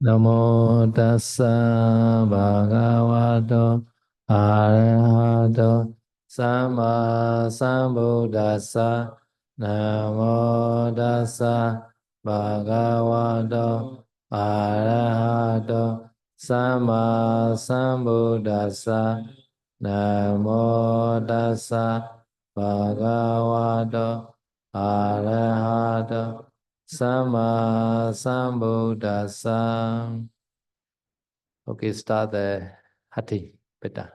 Namo tassa bhagavato arahato samma sambuddhassa. Namo tassa bhagavato arahato samma sambuddhassa. Namo tassa bhagavato arahato Sama Sambuddhassa. Okay, start the Hati Pitta.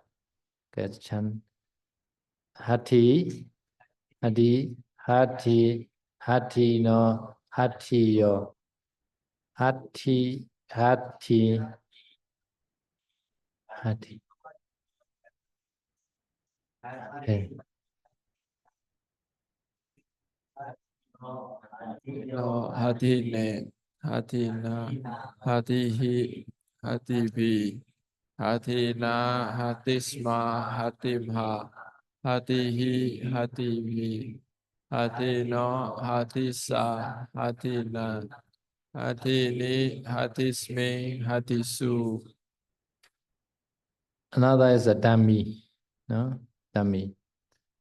Okay, chant Hati, Hati, Hati, Hati no, Hati yo, Hati, Hati, Hati. Okay. Lo hati ne, hati na, hati hi, hati bi, hati na, hati sma, hati mha, hati hi, hati bi, hati no, hati sa, hati na, hati ni, hati sme, hati su. Another is a Dhammi, no? Dhammi.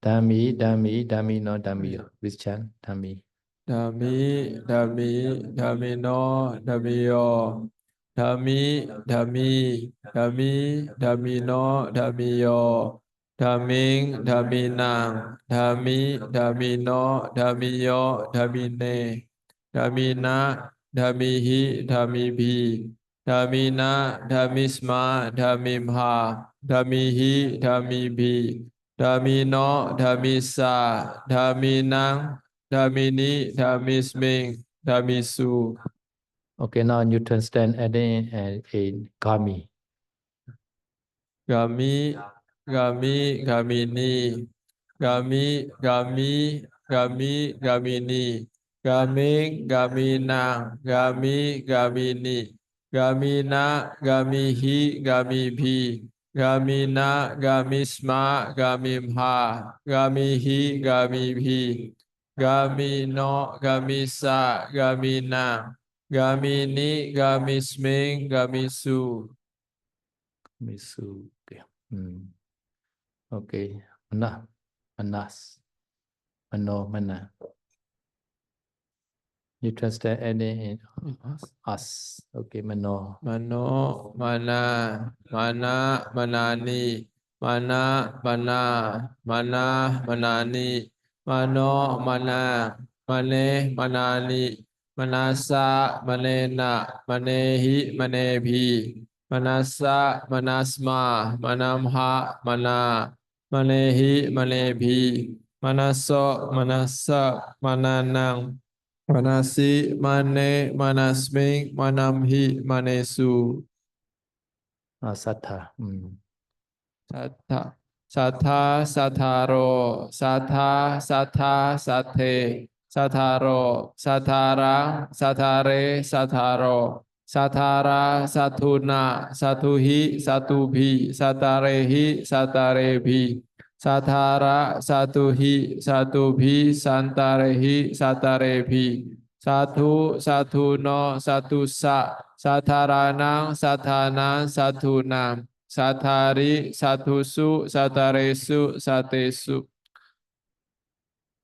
Dhammi, Dhammi, Dhammi no, Dhammi yo. This chant, Dhammi. Dhammi, Dhammi, Dhammi no, Dhammi yo. Dhammi, Dhammi, Dhammi, Dhammi no, Dhammi yo. Dhamming, Dhammi nang, Dhammi, Dhammi no, Dhammi yo, Dhammi ne. Dhammi na, Dhammi hi, Dhammi bi. Dhammi na, Dhammi sma, Dhammi mha. Dhammi hi, Dhammi bi. Dhammi no, Dhammi sa, Dhammi nang, Dhamini, Dhamisming, Dhamisu. Okay, now you translate adding in Kami. Gami, Gami, Gamini. Gami, Gami, Gami, Gamini. Gaming, Gaminang, Gami, Gamini. Gamina, Gamihi, Gamibhi. Gamina, Gamisma, Gamimha. Gamihi, Gamibhi. Gamino, Gamisa, Gamina. Gamini, Gamisming, Gamisu. Misu. Okay. Okay. Mana. Manas. Mano. Mana. You translate adding in us. Okay. Mano. Mano, mana, mana, manani, mana, mana, mana, manani, mano, mana, mane, manani, manasa, manena, manehi, manebhi, manasa, manasma, manamha, mana, manehi, manebhi, manaso, manasa, mananang, Manasi, mane, manasming, manamhi, manesu. Sattha. Satha, satha, satharo, satha, satha, sathe, satharo, sathara, sathare, satharo, sathara, sathuna, sathuhi, satubhi, satarehi, satarebhi, sathara, satuhi, satubhi, santarehi, satarebhi, sathu, sathuno, satusa, satharanang, sathanang, sathunam. Sathari, satusu, sataresu, satesu.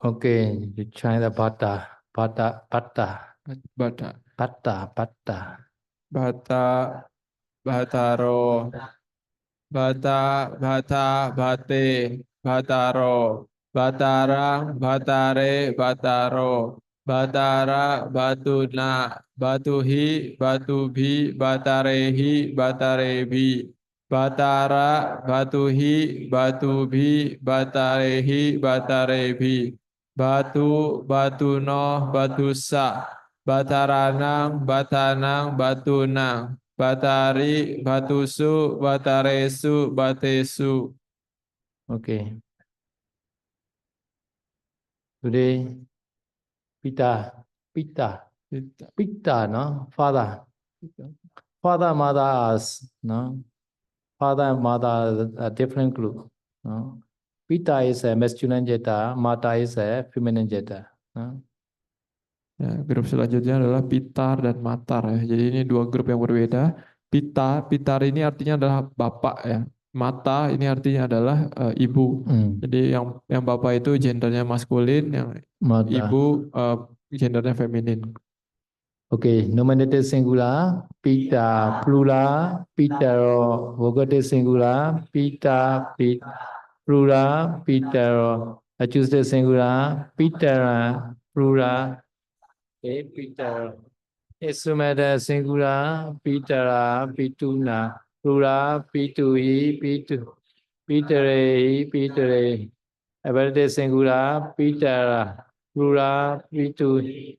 Okay. You try the Bhatta. Bhatta. Bhatta. Bata, Bhatta. Bhatta. bata, bataro, bata, bata, bate, bataro, batarang, batare, bataro, batara, batuna, batuhi, batubi, batarehi, batarebi, batara, batuhi, batubi, batarehi, batarebi, batu, batuno, batusa, bataranang, batanang, batunang, batari, batusu, bataresu, batesu. Okay. Today, Pitta. Pitta. Pitta, no? Father. Father, mother, us, no? Father and mother are a different group. No? Pitta is a masculine gender, mata is a feminine gender. No? Ya, grup selanjutnya adalah pitar dan matar ya. Jadi ini dua grup yang berbeda. Pitar ini artinya adalah bapak ya. Mata ini artinya adalah ibu. Jadi yang bapak itu gendernya maskulin, yang Mata. ibu gendernya feminin. Okay, nominative singular, pita, plural, pitaro, vocative singular, pita, pit, plural, pitaro, accusative singular, pitara, plural, okay, pitaro. Instrumental singular, pitara, pituna, plural, pitui, pitu, pitare, pitare. Ablative singular, pitara, plural, pitui.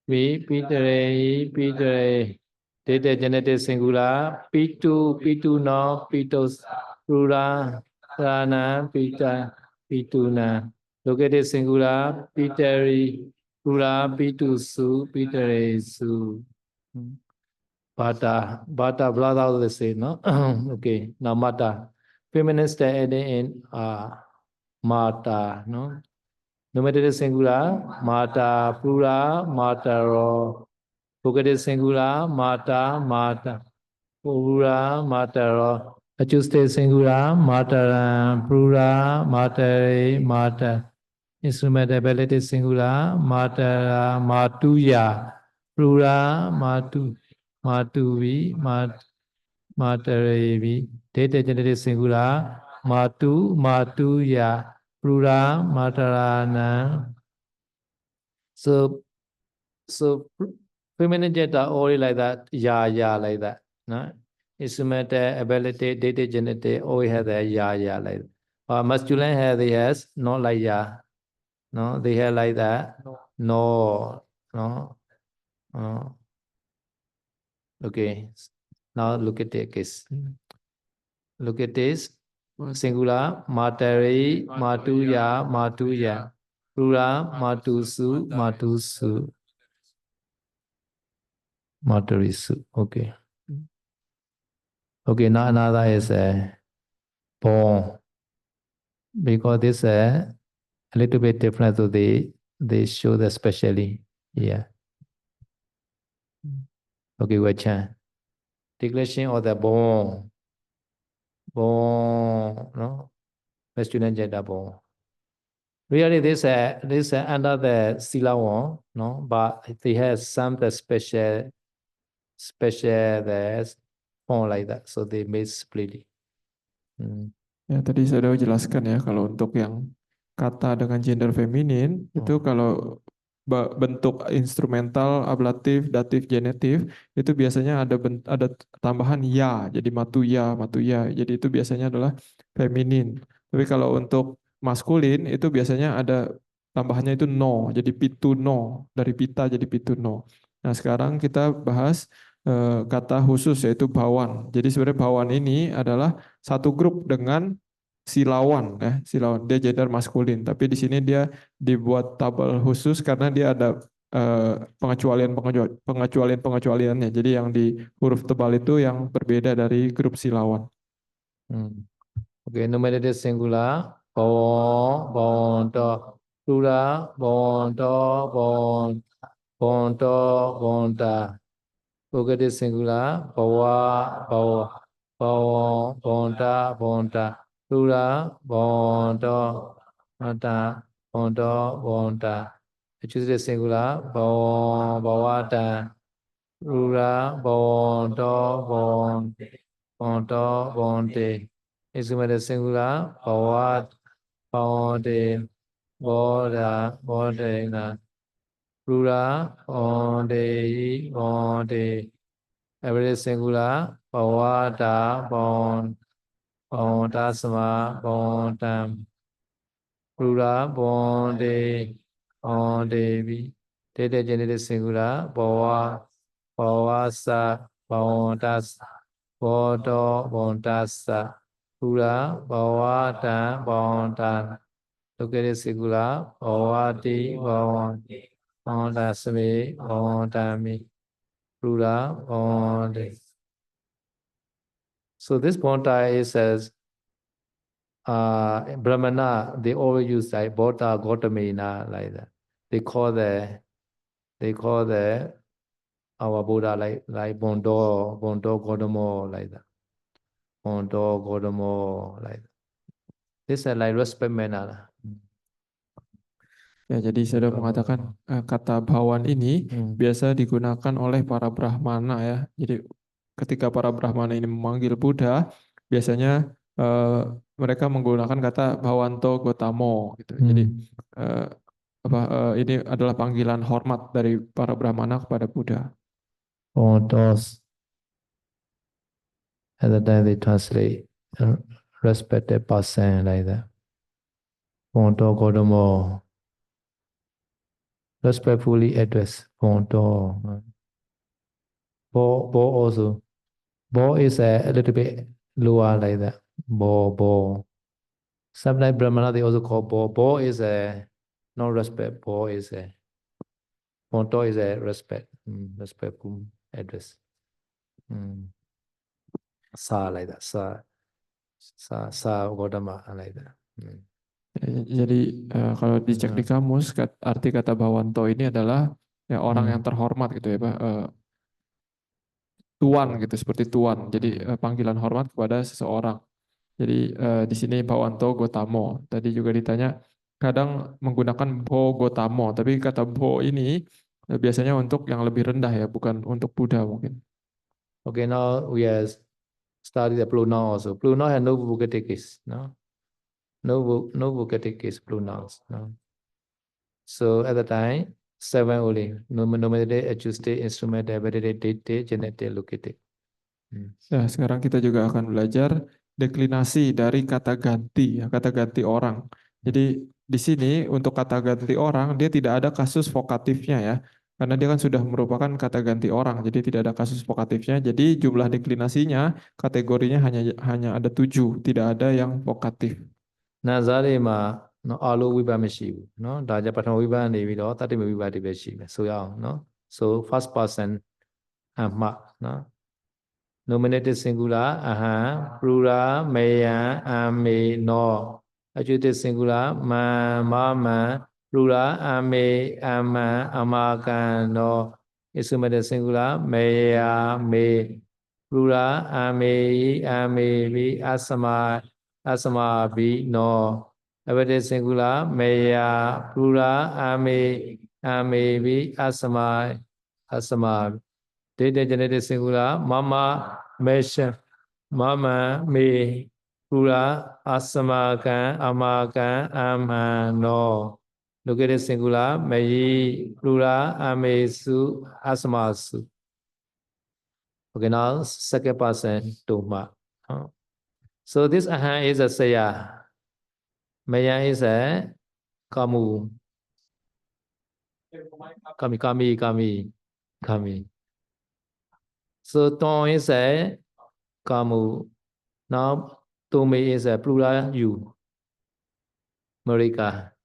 Pitare, pitare. Data genetic singular, pitu, pituno, pitos, plural, rana, pita, pituna. Located singular, pitari, plural, pitusu, pitare, su. Bata, brother, they say, no? Okay, now mata. Feminist adding in mata, no? Nominative singular, mata, plural, mataro. Vocative singular, mata, mata. Plural, mataro. Accusative singular, mataram, plural, matare, mata. Instrumental ability singular, matara, matuya. Plural, matu, matuvi, matarevi. Data generative singular, matu, matuya. Plural, matarana. So feminine gender already like that, ya like that. No? Instrumental ability, data genetic always have that ya like that. Masculine have the yes, not like ya. No, they have like that. No. Okay. Now look at the case. Look at this. Singular, materi, matuya. Plural, matusu. Matarisu. Okay. Okay, now another is born. Because this a little bit different, so they show the specially. Yeah. Okay, Wachan. Declaration of the born. Born, no? Masculine gender born. Really, this under the Sila one, no? But they have some the special the form like that, so they made split. Ya, tadi saya sudah jelaskan ya, kalau untuk yang kata dengan gender feminin, itu kalau bentuk instrumental, ablatif, datif, genetif, itu biasanya ada tambahan ya, jadi matuya, jadi itu biasanya adalah feminin. Tapi kalau untuk maskulin, itu biasanya ada tambahannya itu no, jadi pituno, dari pita jadi pituno. Nah, sekarang kita bahas kata khusus yaitu bawan. Jadi sebenarnya bawan ini adalah satu grup dengan silawan ya, silawan dia gender maskulin, tapi di sini dia dibuat tabel khusus karena dia ada pengecualiannya. Jadi yang di huruf tebal itu yang berbeda dari grup silawan. Okay, nominative singular, bonto, plural, bonta. Vocative singular, bonta, plural, bonta. Accusative singular, bawata, plural, bonte. Instrumental singular, bonte, bodena. Plural, bonte. Every singular, bawata, bontasma, bontam. Plural, bondevi. Data genitive singular, bawasa, bontas, bontasa. Plural, bawata, bontan. Located singular, bawati, bontasmi, bontami. Plural, bonde. So this bonta is as Brahmana, they always use like Bota Gautamina like that. They they call our Buddha like Bondo Godomo like that. Bondo Godomo like that. This is like respect manner. Ya, jadi saya mengatakan kata bhawan ini biasa digunakan oleh para Brahmana ya. Jadi ketika para Brahmana ini memanggil Buddha, biasanya mereka menggunakan kata Bhawanto Gotamo gitu. Jadi ini adalah panggilan hormat dari para Brahmana kepada Buddha. Bondos. At the time they translate respected person like that. Bondo Godomo. Respectfully address. Bondo. Bo also. Bo is a little bit lower like that. Bo. Sometimes Brahmana they also call Bo. Bo is a no respect. Bo is a Bondo is a respect. Respectful address. Sa like that. Sa Godama like that. Jadi kalau dicek di kamus arti kata Bhawanto ini adalah ya orang yang terhormat gitu ya Pak. Tuan gitu seperti tuan. Jadi panggilan hormat kepada seseorang. Jadi di sini Bhawanto Gotamo. Tadi juga ditanya kadang menggunakan Bho Gotamo, tapi kata Bho ini biasanya untuk yang lebih rendah ya, bukan untuk Buddha mungkin. Okay, now we have studied the pronoun also. Pronoun has no vocative case, no? No vocative case pronouns, no? So at the time, 7 only. Nominative, accusative, instrumental, validative, dative, genitive, locative. Nah, sekarang kita juga akan belajar deklinasi dari kata ganti, ya, kata ganti orang. Jadi di sini untuk kata ganti orang dia tidak ada kasus vokatifnya ya, karena dia kan sudah merupakan kata ganti orang, jadi tidak ada kasus vokatifnya. Jadi jumlah deklinasinya kategorinya hanya ada 7, tidak ada yang vokatif. Nah, zari ma no alu wiba meshi, no? Daja patama wiba ne bido tati me wiba di beshi. So yang, no? So first person amma, no? Nominative singular, plural, maya, ame, no. Adjective singular, ma, plural, ame, ama, amakan, no. Instrumental singular, maya, me, plural, ame, bi, asama, bi, no. Adjective singular, maya, plural, ame, bi, asama. Data genetic singular, mama, mesha, mama, me, pura, asamakan, amakan, ama, no. Located singular, meyi, pura, amesu, asamasu. Okay, now second person, tuma. So this aha is a saya. Maya is a kamu. Kami. So Ton is a kamu. Now Tome is a plural you. Marika.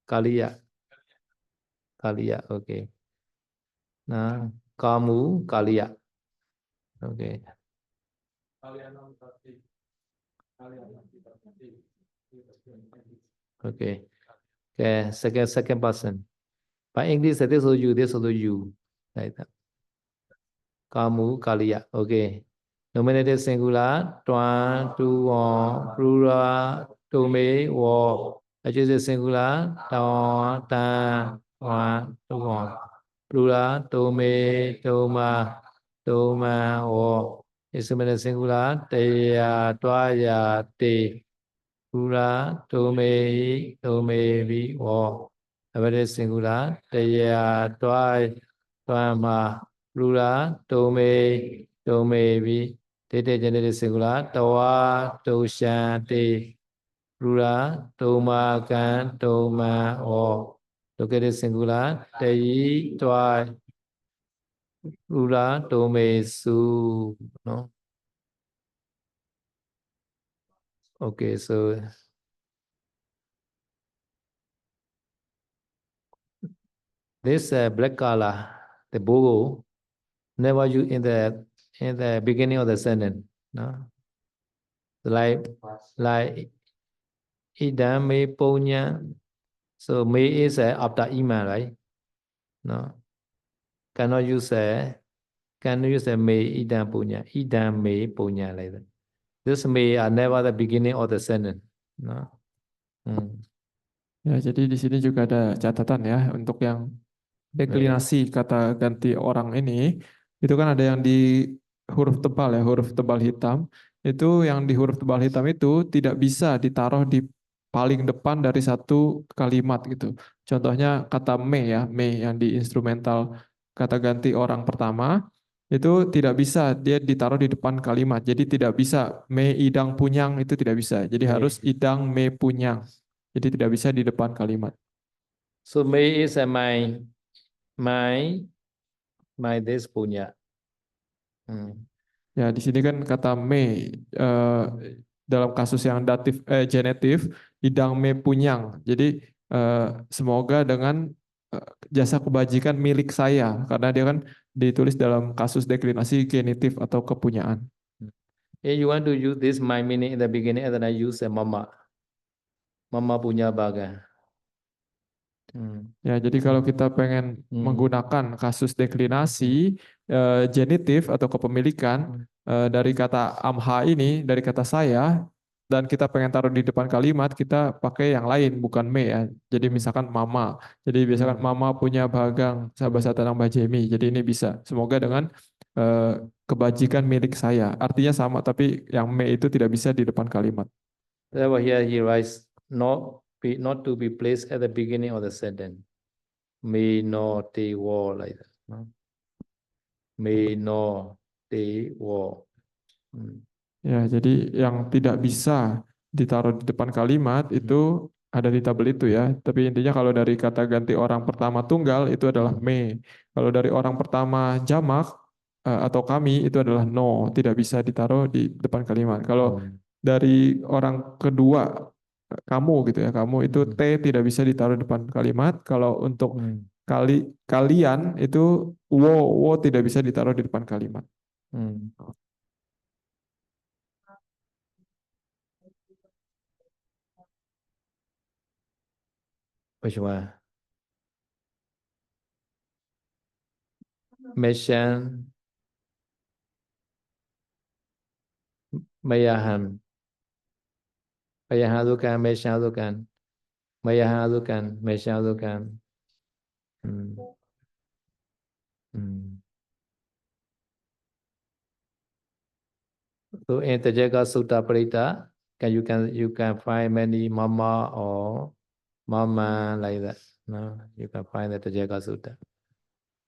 Kalia. Okay. Now kamu Kalia. Okay. Okay. Okay. Second person. By English, this is you. Like that. Kamu, Kalia. Okay. Nominative singular, tuan, tuon, plural, tome, wo. Adjective singular, taon, tan, tuan, tuon. Plural, tome, toma, toma, wo. Instrumental singular, teya, tuaya, te. Plural, tome, vi, wo. Adjective singular, teya, tuama, plural, tome, vi. Date genetic singular, tawa, toshan, te, plural, toma, kan, toma, o. Located singular, teyi, toy, plural, tome, su, no? Okay, so this black color, the bogo, never used in the beginning of the sentence, no? Like idame punya So may is after iman, right? No. Cannot use may idam punya. Idam may punya like that. This may are never the beginning of the sentence. No. Ya, jadi di sini juga ada catatan ya untuk yang deklinasi kata ganti orang ini, itu kan ada yang di huruf tebal ya, huruf tebal hitam. Itu yang di huruf tebal hitam itu tidak bisa ditaruh di paling depan dari satu kalimat gitu. Contohnya kata me ya, me yang di instrumental kata ganti orang pertama, itu tidak bisa dia ditaruh di depan kalimat. Jadi tidak bisa me idang punyang, itu tidak bisa. Jadi harus idang me punyang. Jadi tidak bisa di depan kalimat. So may is my this punya. Ya, di sini kan kata me dalam kasus yang datif genetif idang me punyang. Jadi semoga dengan jasa kebajikan milik saya karena dia kan ditulis dalam kasus deklinasi genitif atau kepunyaan. If you want to use this my meaning in the beginning, and then I use a mama. Mama punya baga. Ya, jadi kalau kita pengen menggunakan kasus deklinasi genitif atau kepemilikan dari kata amha ini, dari kata saya, dan kita pengen taruh di depan kalimat, kita pakai yang lain, bukan me ya. Jadi misalkan mama. Jadi misalkan mama punya bagang, sahabat satanang bajemi. Jadi ini bisa. Semoga dengan kebajikan milik saya. Artinya sama, tapi yang me itu tidak bisa di depan kalimat. Therefore here he writes not to be placed at the beginning of the sentence. May no te war like that. No? May no te war. Ya, jadi yang tidak bisa ditaruh di depan kalimat itu ada di tabel itu ya. Tapi intinya kalau dari kata ganti orang pertama tunggal itu adalah me. Kalau dari orang pertama jamak atau kami itu adalah no, tidak bisa ditaruh di depan kalimat. Kalau dari orang kedua kamu gitu ya, kamu itu t tidak bisa ditaruh di depan kalimat. Kalau untuk kalian itu wo tidak bisa ditaruh di depan kalimat. Which one? Meshan Mayahan. Mayahan alukan, Meshan alukan. Mayahan alukan, Meshan alukan. So in Tajaka Sutta Parita, you can find many mama or mama like that. No, you can find the Tajaka Sutta.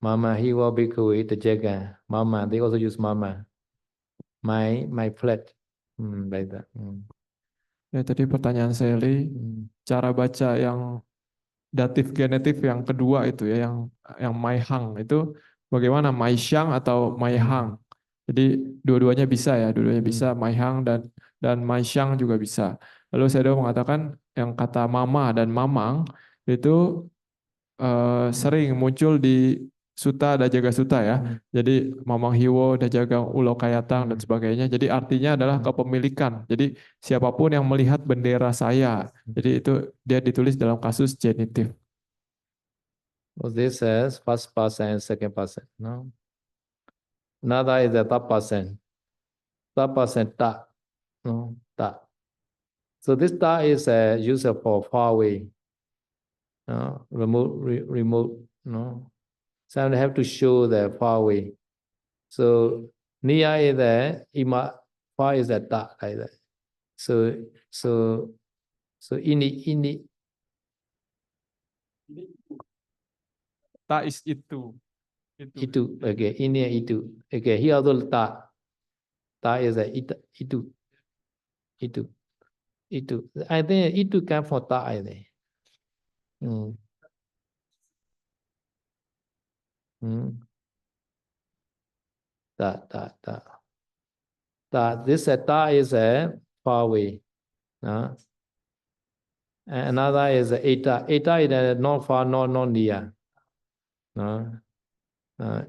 Mama hiwa bhikkhu Tajaka. Mama, they also use mama. My flat. Like that. Ya, tadi pertanyaan Sally, cara baca yang datif genetif yang kedua itu ya, yang maihang itu bagaimana, maishang atau maihang? Jadi dua-duanya bisa ya, dua-duanya bisa, maihang dan maishang juga bisa. Lalu saya mengatakan yang kata mama dan mamang itu sering muncul di Sutta Dajaga Sutta ya. Jadi Mamang Hiwo, Dajaga Ulo Kayatang dan sebagainya. Jadi artinya adalah kepemilikan. Jadi siapapun yang melihat bendera saya. Jadi itu dia ditulis dalam kasus genitif. So this is first person and second person. No. Another is the third person. Third person ta. No, ta. So this ta is used for far away. Remote. No. So I have to show the far away. So near is the ima, far is the ta like that. So ini Ta is itu. Itu. Okay, ini itu. Okay, here also ta. Ta is a itu. I think itu come from ta. I think. Ta. This ta is a far away. Another is eta. Eta is not far, not near.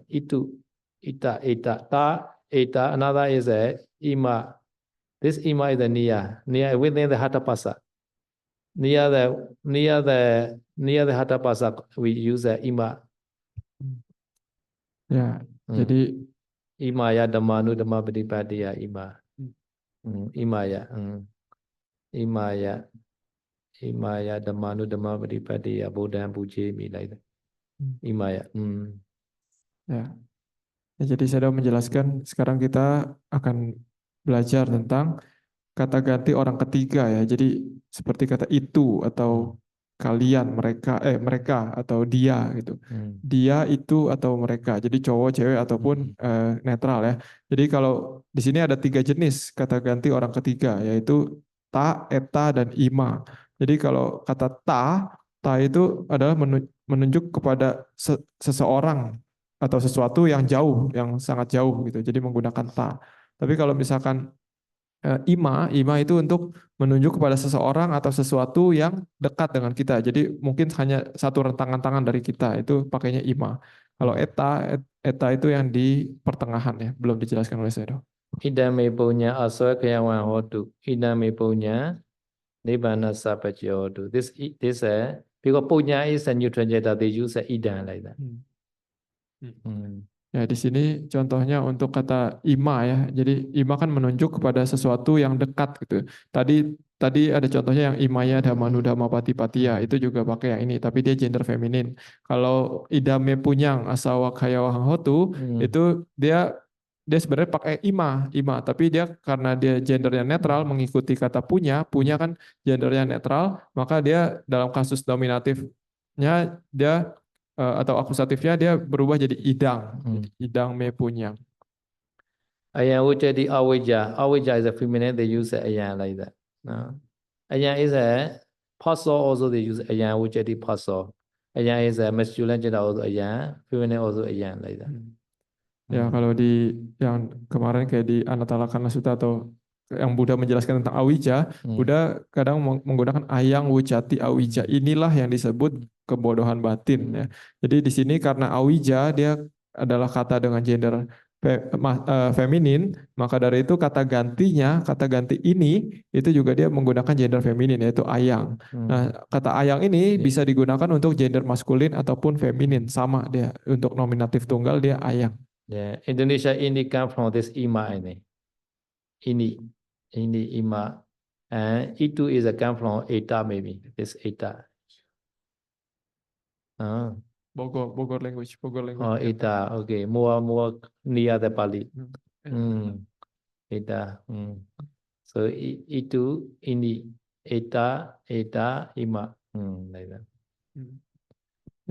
Itu. Eta. Ta. Eta. Another is a ima. This ima is the near within the hatha pasa. near the hatha pasa we use the ima. Ya, Hmm. jadi Imaya dhammanu dhamma pratipadiya ima. Imaya. Imaya. Imaya dhammanu dhamma pratipadiya bodhan pujemi like that. Imaya. ya. Ya, jadi saya menjelaskan sekarang kita akan belajar tentang kata ganti orang ketiga ya. Jadi seperti kata itu atau kalian, mereka atau dia gitu. Dia, itu atau mereka. Jadi cowok, cewek ataupun netral ya. Jadi kalau di sini ada 3 jenis kata ganti orang ketiga, yaitu ta, eta, dan ima. Jadi kalau kata ta itu adalah menunjuk kepada seseorang atau sesuatu yang jauh, yang sangat jauh gitu. Jadi menggunakan ta. Tapi kalau misalkan ima itu untuk menunjuk kepada seseorang atau sesuatu yang dekat dengan kita. Jadi mungkin hanya satu rentangan tangan dari kita, itu pakainya ima. Kalau eta itu yang di pertengahan ya, belum dijelaskan oleh saya. Idame punya aswa kayawan hotu. Idame punya nibbana sapacya hotu. This because punya is a neutral gender, they use a idan like that. Ya, di sini contohnya untuk kata ima ya. Jadi ima kan menunjuk kepada sesuatu yang dekat gitu. Tadi ada contohnya yang imaya dhammanu dhamma patipatiya, itu juga pakai yang ini, tapi dia gender feminin. Kalau idame punyang asawa kayawang hotu, itu dia sebenarnya pakai ima, tapi dia karena dia gendernya netral mengikuti kata punya kan gendernya netral, maka dia dalam kasus nominatifnya dia atau akusatifnya dia berubah jadi idang. Idang me punyang. Ayan would jadi awija. Awija is a feminine, they use ayan like that. No? Ayan is a paso, also they use ayan would jadi paso. Ayan is a masculine gender, also ayan, feminine also ayan like that. Ya, kalau di yang kemarin kayak di Anatalakana Sutta atau yang Buddha menjelaskan tentang awija, Buddha kadang menggunakan ayang wujati awija. Inilah yang disebut kebodohan batin ya. Jadi di sini karena awija dia adalah kata dengan gender feminin, maka dari itu kata ganti ini itu juga dia menggunakan gender feminin, yaitu ayang. Nah, kata ayang ini bisa digunakan untuk gender maskulin ataupun feminin, sama dia. Untuk nominatif tunggal dia ayang. Yeah, Indonesia ini come from this ima ini. Ini ima. And itu is a come from eta maybe. This eta. Bogor language. Oh, eta. Okay. More near the Pali. Eta. So itu ini eta ima. Like that.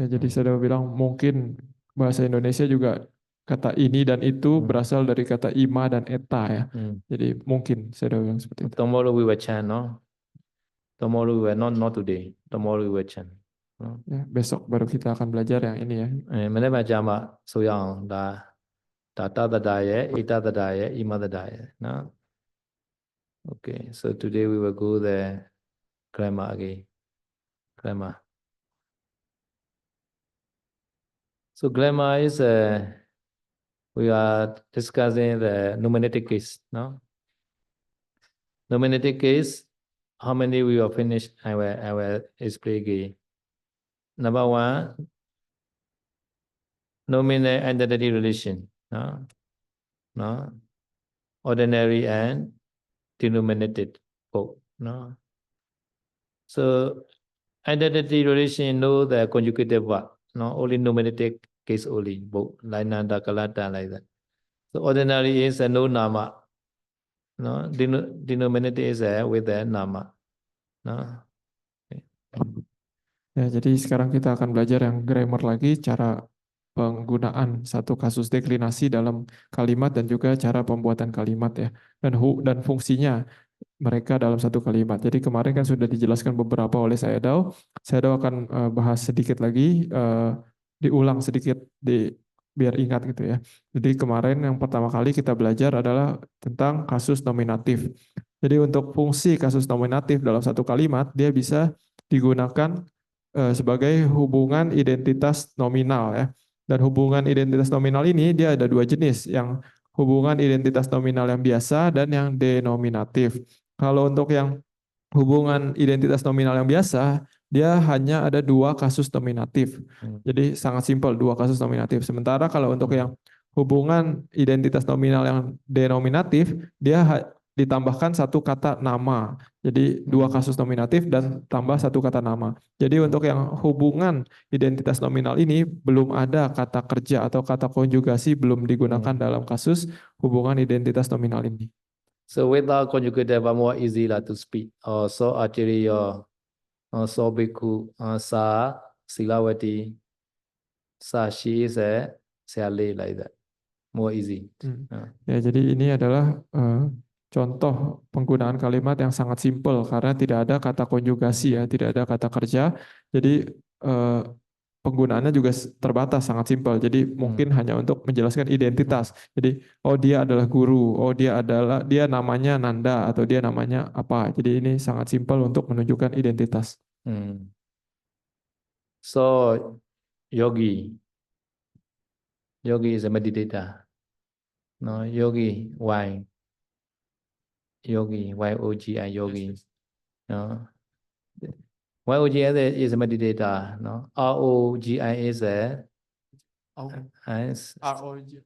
Ya, jadi saya bilang mungkin bahasa Indonesia juga kata ini dan itu berasal dari kata ima dan eta ya. Jadi mungkin saya bilang seperti itu. Tomorrow we will chant, no? Tomorrow we will not today. Tomorrow we will chant. Ya, besok baru kita akan belajar yang ini ya. Mana macam so yang data dadaya, ita dadaya, ima dadaya, no? Okay, so today we will go the grammar again. Grammar. So grammar is we are discussing the nominative case, no? Nominative case, how many we will finish? I will explain again. Number 1, nominal identity relation, no? Ordinary and denominated both, no? So identity relation know the conjugative verb, no? Only nominative case only, both lainanda kalata like that. So ordinary is a no nama, no? Denominated is with the nama, no? Ya, jadi sekarang kita akan belajar yang grammar lagi, cara penggunaan satu kasus deklinasi dalam kalimat dan juga cara pembuatan kalimat ya, dan fungsinya mereka dalam satu kalimat. Jadi kemarin kan sudah dijelaskan beberapa oleh Sayadaw. Sayadaw akan bahas sedikit lagi, diulang sedikit biar ingat gitu ya. Jadi kemarin yang pertama kali kita belajar adalah tentang kasus nominatif. Jadi untuk fungsi kasus nominatif dalam satu kalimat, dia bisa digunakan sebagai hubungan identitas nominal ya. Dan hubungan identitas nominal ini dia ada 2 jenis, yang hubungan identitas nominal yang biasa dan yang denominatif. Kalau untuk yang hubungan identitas nominal yang biasa, dia hanya ada dua kasus nominatif. Jadi sangat simpel, dua kasus nominatif. Sementara kalau untuk yang hubungan identitas nominal yang denominatif, dia ditambahkan satu kata nama. Jadi dua kasus nominatif dan tambah satu kata nama. Jadi untuk yang hubungan identitas nominal ini belum ada kata kerja atau kata konjugasi belum digunakan dalam kasus hubungan identitas nominal ini. So without conjugative verb more easy to speak. So Acharya, so Bhikkhu, Sa Silawati, Sa she is a Sale like that. More easy. Ya, jadi ini adalah contoh penggunaan kalimat yang sangat simpel karena tidak ada kata konjugasi ya, tidak ada kata kerja. Jadi penggunaannya juga terbatas, sangat simpel. Jadi mungkin hanya untuk menjelaskan identitas. Jadi oh dia adalah guru, oh dia namanya Nanda atau dia namanya apa. Jadi ini sangat simpel untuk menunjukkan identitas. So yogi is a meditator. No, yogi, why? Yogi, Y-O-G-I, yogi. No. Y-O-G-I is a meditator. No, R-O-G-I is a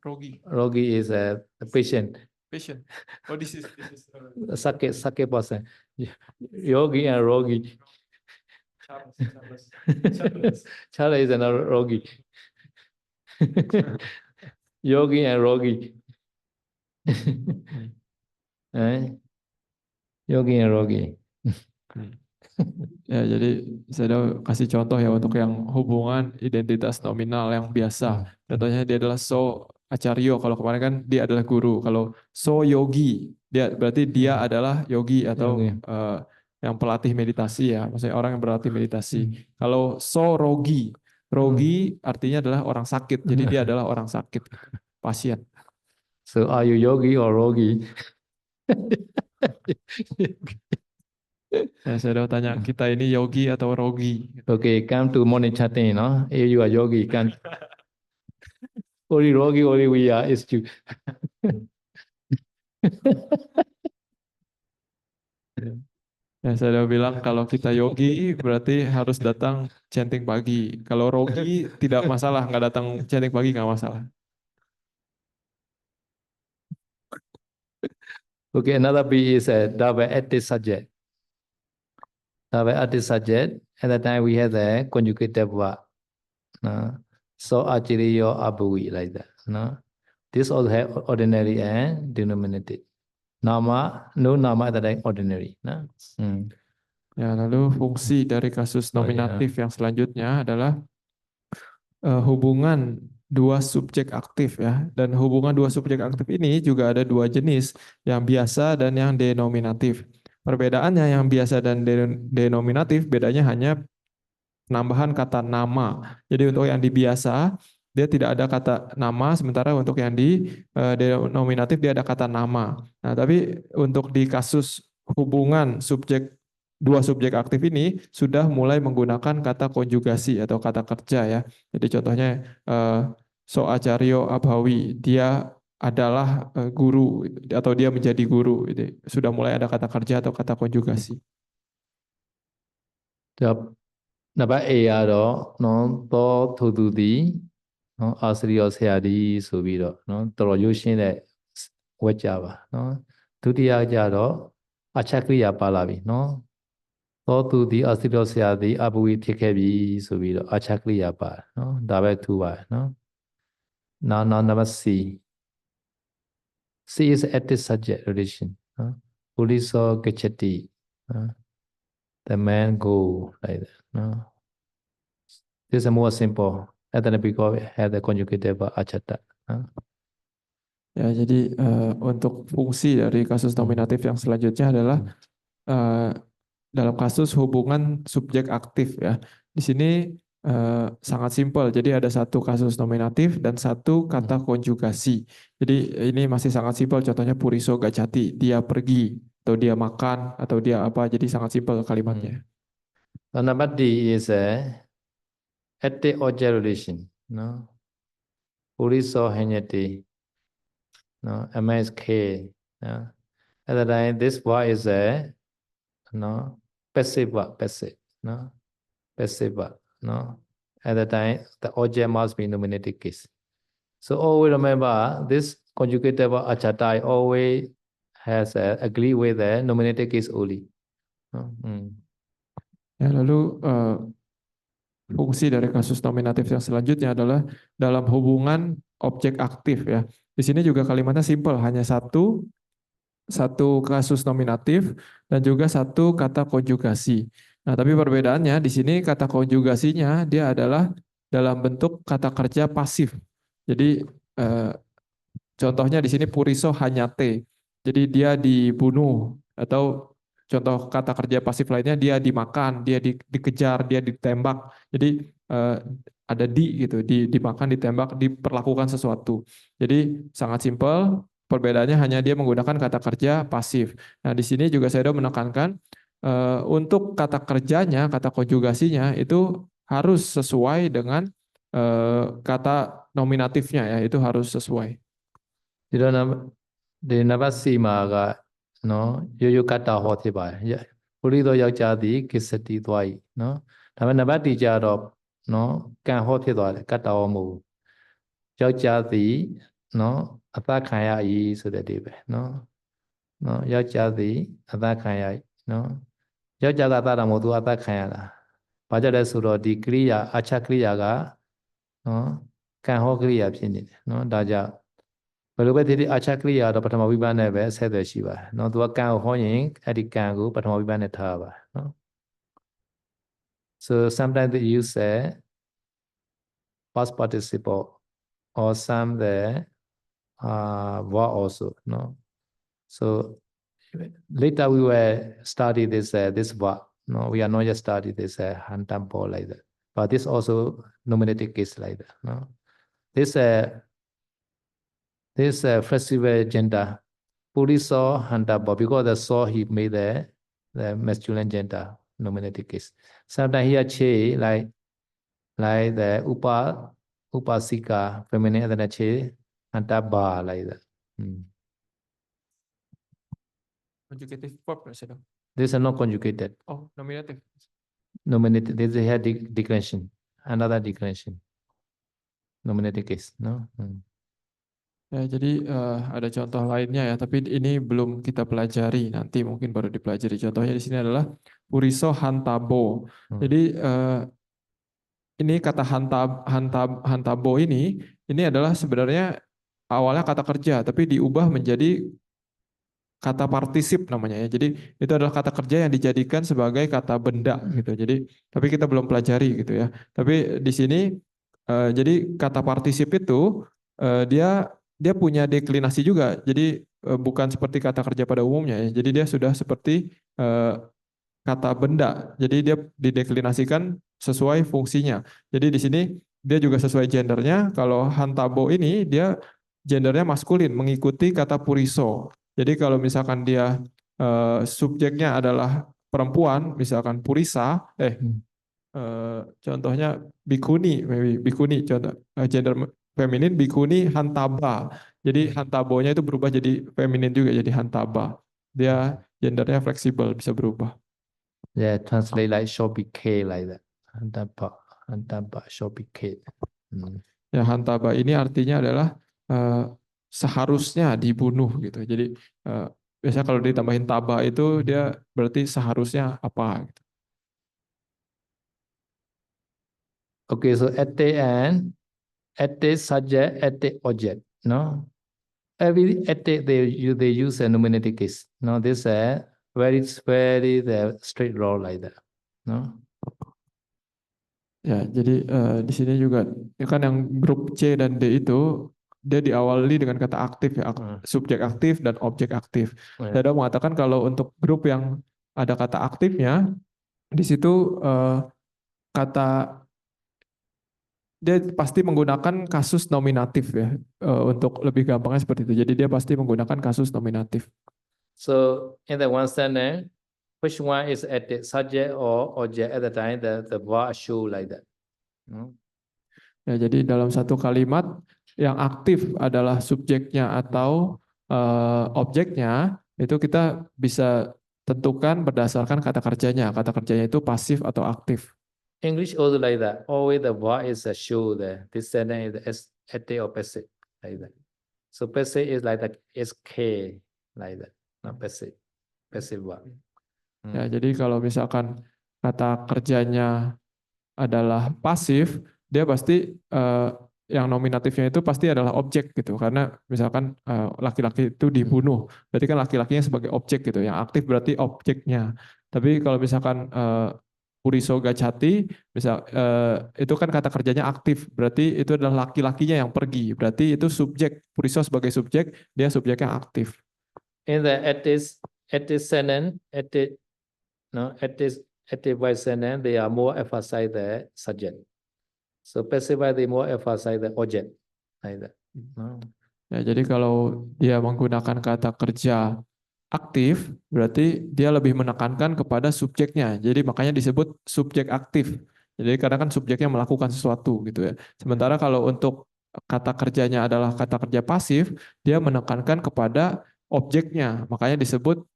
Rogi. Rogi is a patient. Patient. Oh, this is Sake person. Yogi and Rogi. Chala is another Rogi. Yogi and Rogi. Yogi and Rogi. Ya, jadi saya kasih contoh ya untuk yang hubungan identitas nominal yang biasa. Contohnya dia adalah So Acaryo. Kalau kemarin kan dia adalah guru. Kalau So Yogi, dia berarti dia adalah yogi atau yang pelatih meditasi ya. Maksudnya orang yang berlatih meditasi. Kalau So Rogi, Rogi artinya adalah orang sakit. Jadi dia adalah orang sakit, pasien. So are you yogi or rogi? Ya, saya udah tanya kita ini yogi atau rogi. Okay, come to morning chatting, no? If you are yogi, can only rogi, only we are is you. Ya, saya udah bilang kalau kita yogi berarti harus datang chanting pagi. Kalau rogi tidak masalah, nggak datang chanting pagi nggak masalah. Okay, another B is a double active subject. Double active subject. At that time we have the conjugative verb. No? So actually your abui like that. No? This also have ordinary and denominated. Nama, no nama at that time ordinary. No? Ya, lalu fungsi dari kasus nominatif yang selanjutnya adalah hubungan dua subjek aktif ya. Dan hubungan dua subjek aktif ini juga ada dua jenis, yang biasa dan yang denominatif. Perbedaannya yang biasa dan denominatif bedanya hanya penambahan kata nama. Jadi untuk yang di biasa dia tidak ada kata nama, sementara untuk yang di denominatif dia ada kata nama. Nah, tapi untuk di kasus hubungan dua subjek aktif ini sudah mulai menggunakan kata konjugasi atau kata kerja ya. Jadi contohnya So Acaryo Abhawi, dia adalah guru atau dia menjadi guru. Sudah mulai ada kata kerja atau kata konjugasi. Number A ကတော့နော်သောထိုသူသည်နော်အာစရိယောဆရာသည်ဆိုပြီးတော့နော်တော်တော်ရိုးရှင်းတဲ့ဝက်ကြပါနော်ဒုတိယကြတော့အချက်ကရိယာပါလာပြီနော်သောသူသည်အာစရိယောဆရာသည်အဘဝီဖြစ်ခဲ့ပြီဆိုပြီးတော့အချက်ကရိယာပါနော်ဒါပဲထူပါတယ်နော်နောက် number C is active subject relation နော် Puliso Gachati နော် the man go like that no this is more simple and then because have the conjugative achata ya jadi untuk fungsi dari kasus nominatif yang selanjutnya adalah dalam kasus hubungan subjek aktif ya di sini sangat simpel jadi ada satu kasus nominatif dan satu kata konjugasi jadi ini masih sangat simpel contohnya Puriso Gachati dia pergi atau dia makan atau dia apa jadi sangat simpel kalimatnya. Number D is a active object relation no Puriso Henyati no MSK no at the time this word is a no? Passive verb, passive, no? Passive verb, no? At the time, the object must be nominative case. So always remember this conjugative verb achatai always has agree with the nominative case only. No? Ya, lalu fungsi dari kasus nominatif yang selanjutnya adalah dalam hubungan objek aktif ya. Di sini juga kalimatnya simple, hanya satu kasus nominatif dan juga satu kata konjugasi. Nah, tapi perbedaannya di sini kata konjugasinya dia adalah dalam bentuk kata kerja pasif. Jadi contohnya di sini puriso hanyate. Jadi dia dibunuh, atau contoh kata kerja pasif lainnya dia dimakan, dia dikejar, dia ditembak. Jadi ada gitu, dimakan, ditembak, diperlakukan sesuatu. Jadi sangat simpel. Perbedaannya hanya dia menggunakan kata kerja pasif. Nah, di sini juga saya menekankan untuk kata kerjanya, kata konjugasinya itu harus sesuai dengan kata nominatifnya ya, itu harus sesuai. Di number C မှာကနော်ရိုးရိုးကတ္တာဟောဖြစ်ပါတယ်ပုရိသောယောက်ျားသည်ကိစ္စတီသွား၏နော်ဒါပေမဲ့နံပါတ် D ကြတော့နော်ကံဟောဖြစ်သွားတယ်ကတ္တာဟောမဟုတ်ဘူးယောက်ျားသည်နော်အသက်ခံရ၏ဆိုတဲ့အဓိပ္ပာယ်နော်ယောက်ျားသည်အသက်ခံရ၏နော်ယောက်ျားကအသက်တော်မဟုတ်သူအသက်ခံရတာဘာကြောင့်လဲဆိုတော့ဒီကရိယာအချကရိယာကနော်ကံဟောကရိယာဖြစ်နေတယ်နော်ဒါကြောင့်ဘယ်လိုပဲဖြစ်ဖြစ်အချကရိယာတော့ပထမဝိပဿနာနဲ့ပဲဆက်သွယ်ရှိပါတယ်နော်သူကကံကိုဟောရင်အဲ့ဒီကံကိုပထမဝိပဿနာနဲ့ထားရပါတယ်နော် so sometimes they use a past participle or some the verb also no so later we will study this verb no we are not just study this hantampo like that but this also nominative case like that no this flexible gender puriso hantabo because the saw he made the masculine gender nominative case sometimes here che like the upasika feminine and then che hantaba like that Conjugative verb, these are not conjugated. Oh, nominative. Nominative. This is here declension. Another declension. Nominative case, no? Ya, jadi ada contoh lainnya ya, tapi ini belum kita pelajari. Nanti mungkin baru dipelajari. Contohnya di sini adalah puriso hantabo. Jadi ini kata hantabo ini adalah sebenarnya awalnya kata kerja, tapi diubah menjadi kata partisip namanya ya. Jadi itu adalah kata kerja yang dijadikan sebagai kata benda gitu. Jadi tapi kita belum pelajari gitu ya. Tapi di sini jadi kata partisip itu dia punya deklinasi juga. Jadi bukan seperti kata kerja pada umumnya ya. Jadi dia sudah seperti kata benda. Jadi dia dideklinasikan sesuai fungsinya. Jadi di sini dia juga sesuai gendernya. Kalau hantabo ini dia gendernya maskulin mengikuti kata puriso. Jadi kalau misalkan dia subjeknya adalah perempuan, misalkan purisa, contohnya bikuni, maybe bikuni contoh gender feminin, bikuni hantaba. Jadi hantabonya itu berubah jadi feminin juga, jadi hantaba. Dia gendernya fleksibel, bisa berubah. Yeah, translate like shopike like that. Hantaba, shopike. Ya, hantaba ini artinya adalah seharusnya dibunuh gitu. Jadi biasanya kalau ditambahin taba itu dia berarti seharusnya apa gitu. Okay, so at the end, at the subject, at the object, no? Every at they use a nominative case. No, this very the straight law like that. No? Ya, jadi di sini juga kan yang grup C dan D itu dia diawali dengan kata aktif ya, subjek aktif dan objek aktif. Saya mengatakan kalau untuk grup yang ada kata aktifnya di situ kata dia pasti menggunakan kasus nominatif ya, untuk lebih gampangnya seperti itu. Jadi dia pasti menggunakan kasus nominatif. So in the one sentence, which one is at the subject or object at the time the verb show like that. Ya, jadi dalam satu kalimat yang aktif adalah subjeknya atau objeknya, itu kita bisa tentukan berdasarkan kata kerjanya. Kata kerjanya itu pasif atau aktif. English also like that. Always the verb is a show there. This sentence is active or passive like that. So passive is like that. Is K like that. Not passive. Passive verb. Ya, jadi kalau misalkan kata kerjanya adalah pasif, dia pasti yang nominatifnya itu pasti adalah objek gitu. Karena misalkan laki-laki itu dibunuh, berarti kan laki-lakinya sebagai objek gitu. Yang aktif berarti objeknya. Tapi kalau misalkan Puriso Gacati, itu kan kata kerjanya aktif, berarti itu adalah laki-lakinya yang pergi. Berarti itu subjek, Puriso sebagai subjek, dia subjeknya aktif. In the active sentence, active voice sentence, they are more emphasize the subject. So passive voice they more emphasize the object like that. Ya, jadi kalau dia menggunakan kata kerja aktif, berarti dia lebih menekankan kepada subjeknya. Jadi makanya disebut subjek aktif. Jadi karena kan subjeknya melakukan sesuatu gitu ya. Sementara kalau untuk kata kerjanya adalah kata kerja pasif, dia menekankan kepada objeknya. Makanya disebut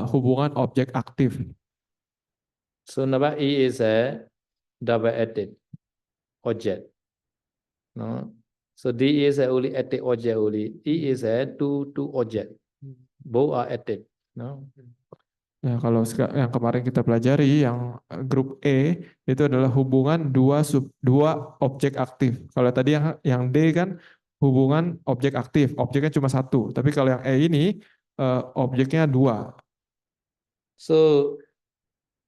hubungan objek aktif. So number E is a double active object. No. So D is a only active object only. E is a two object. Both are active. No. Ya, kalau yang kemarin kita pelajari yang grup E itu adalah hubungan dua objek aktif. Kalau tadi yang D kan hubungan objek aktif, objeknya cuma satu. Tapi kalau yang E ini objeknya dua. So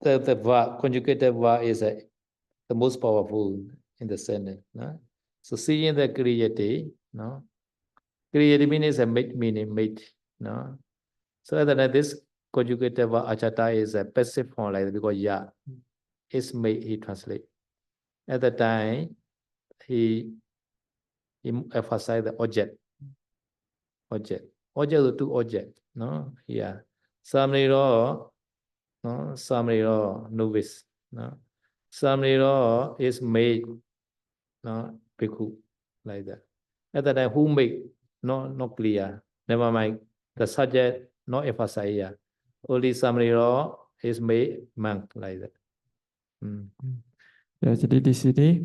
the verb, conjugated verb is the most powerful in the sentence. No? So seeing the creative, no? Creative meaning is a make meaning, made. No? So other than this conjugated verb achata is a passive form like that because ya is made, he translate. At the time, he emphasized the object. Object is two object. No? Yeah. Samniro, no? Samniro, novice. No? Samniro is made, no? Bhikkhu, like that. At the time, who made? Not clear. Never mind. The subject not emphasized here. Only Samniro is made monk, like that. Ya, jadi di sini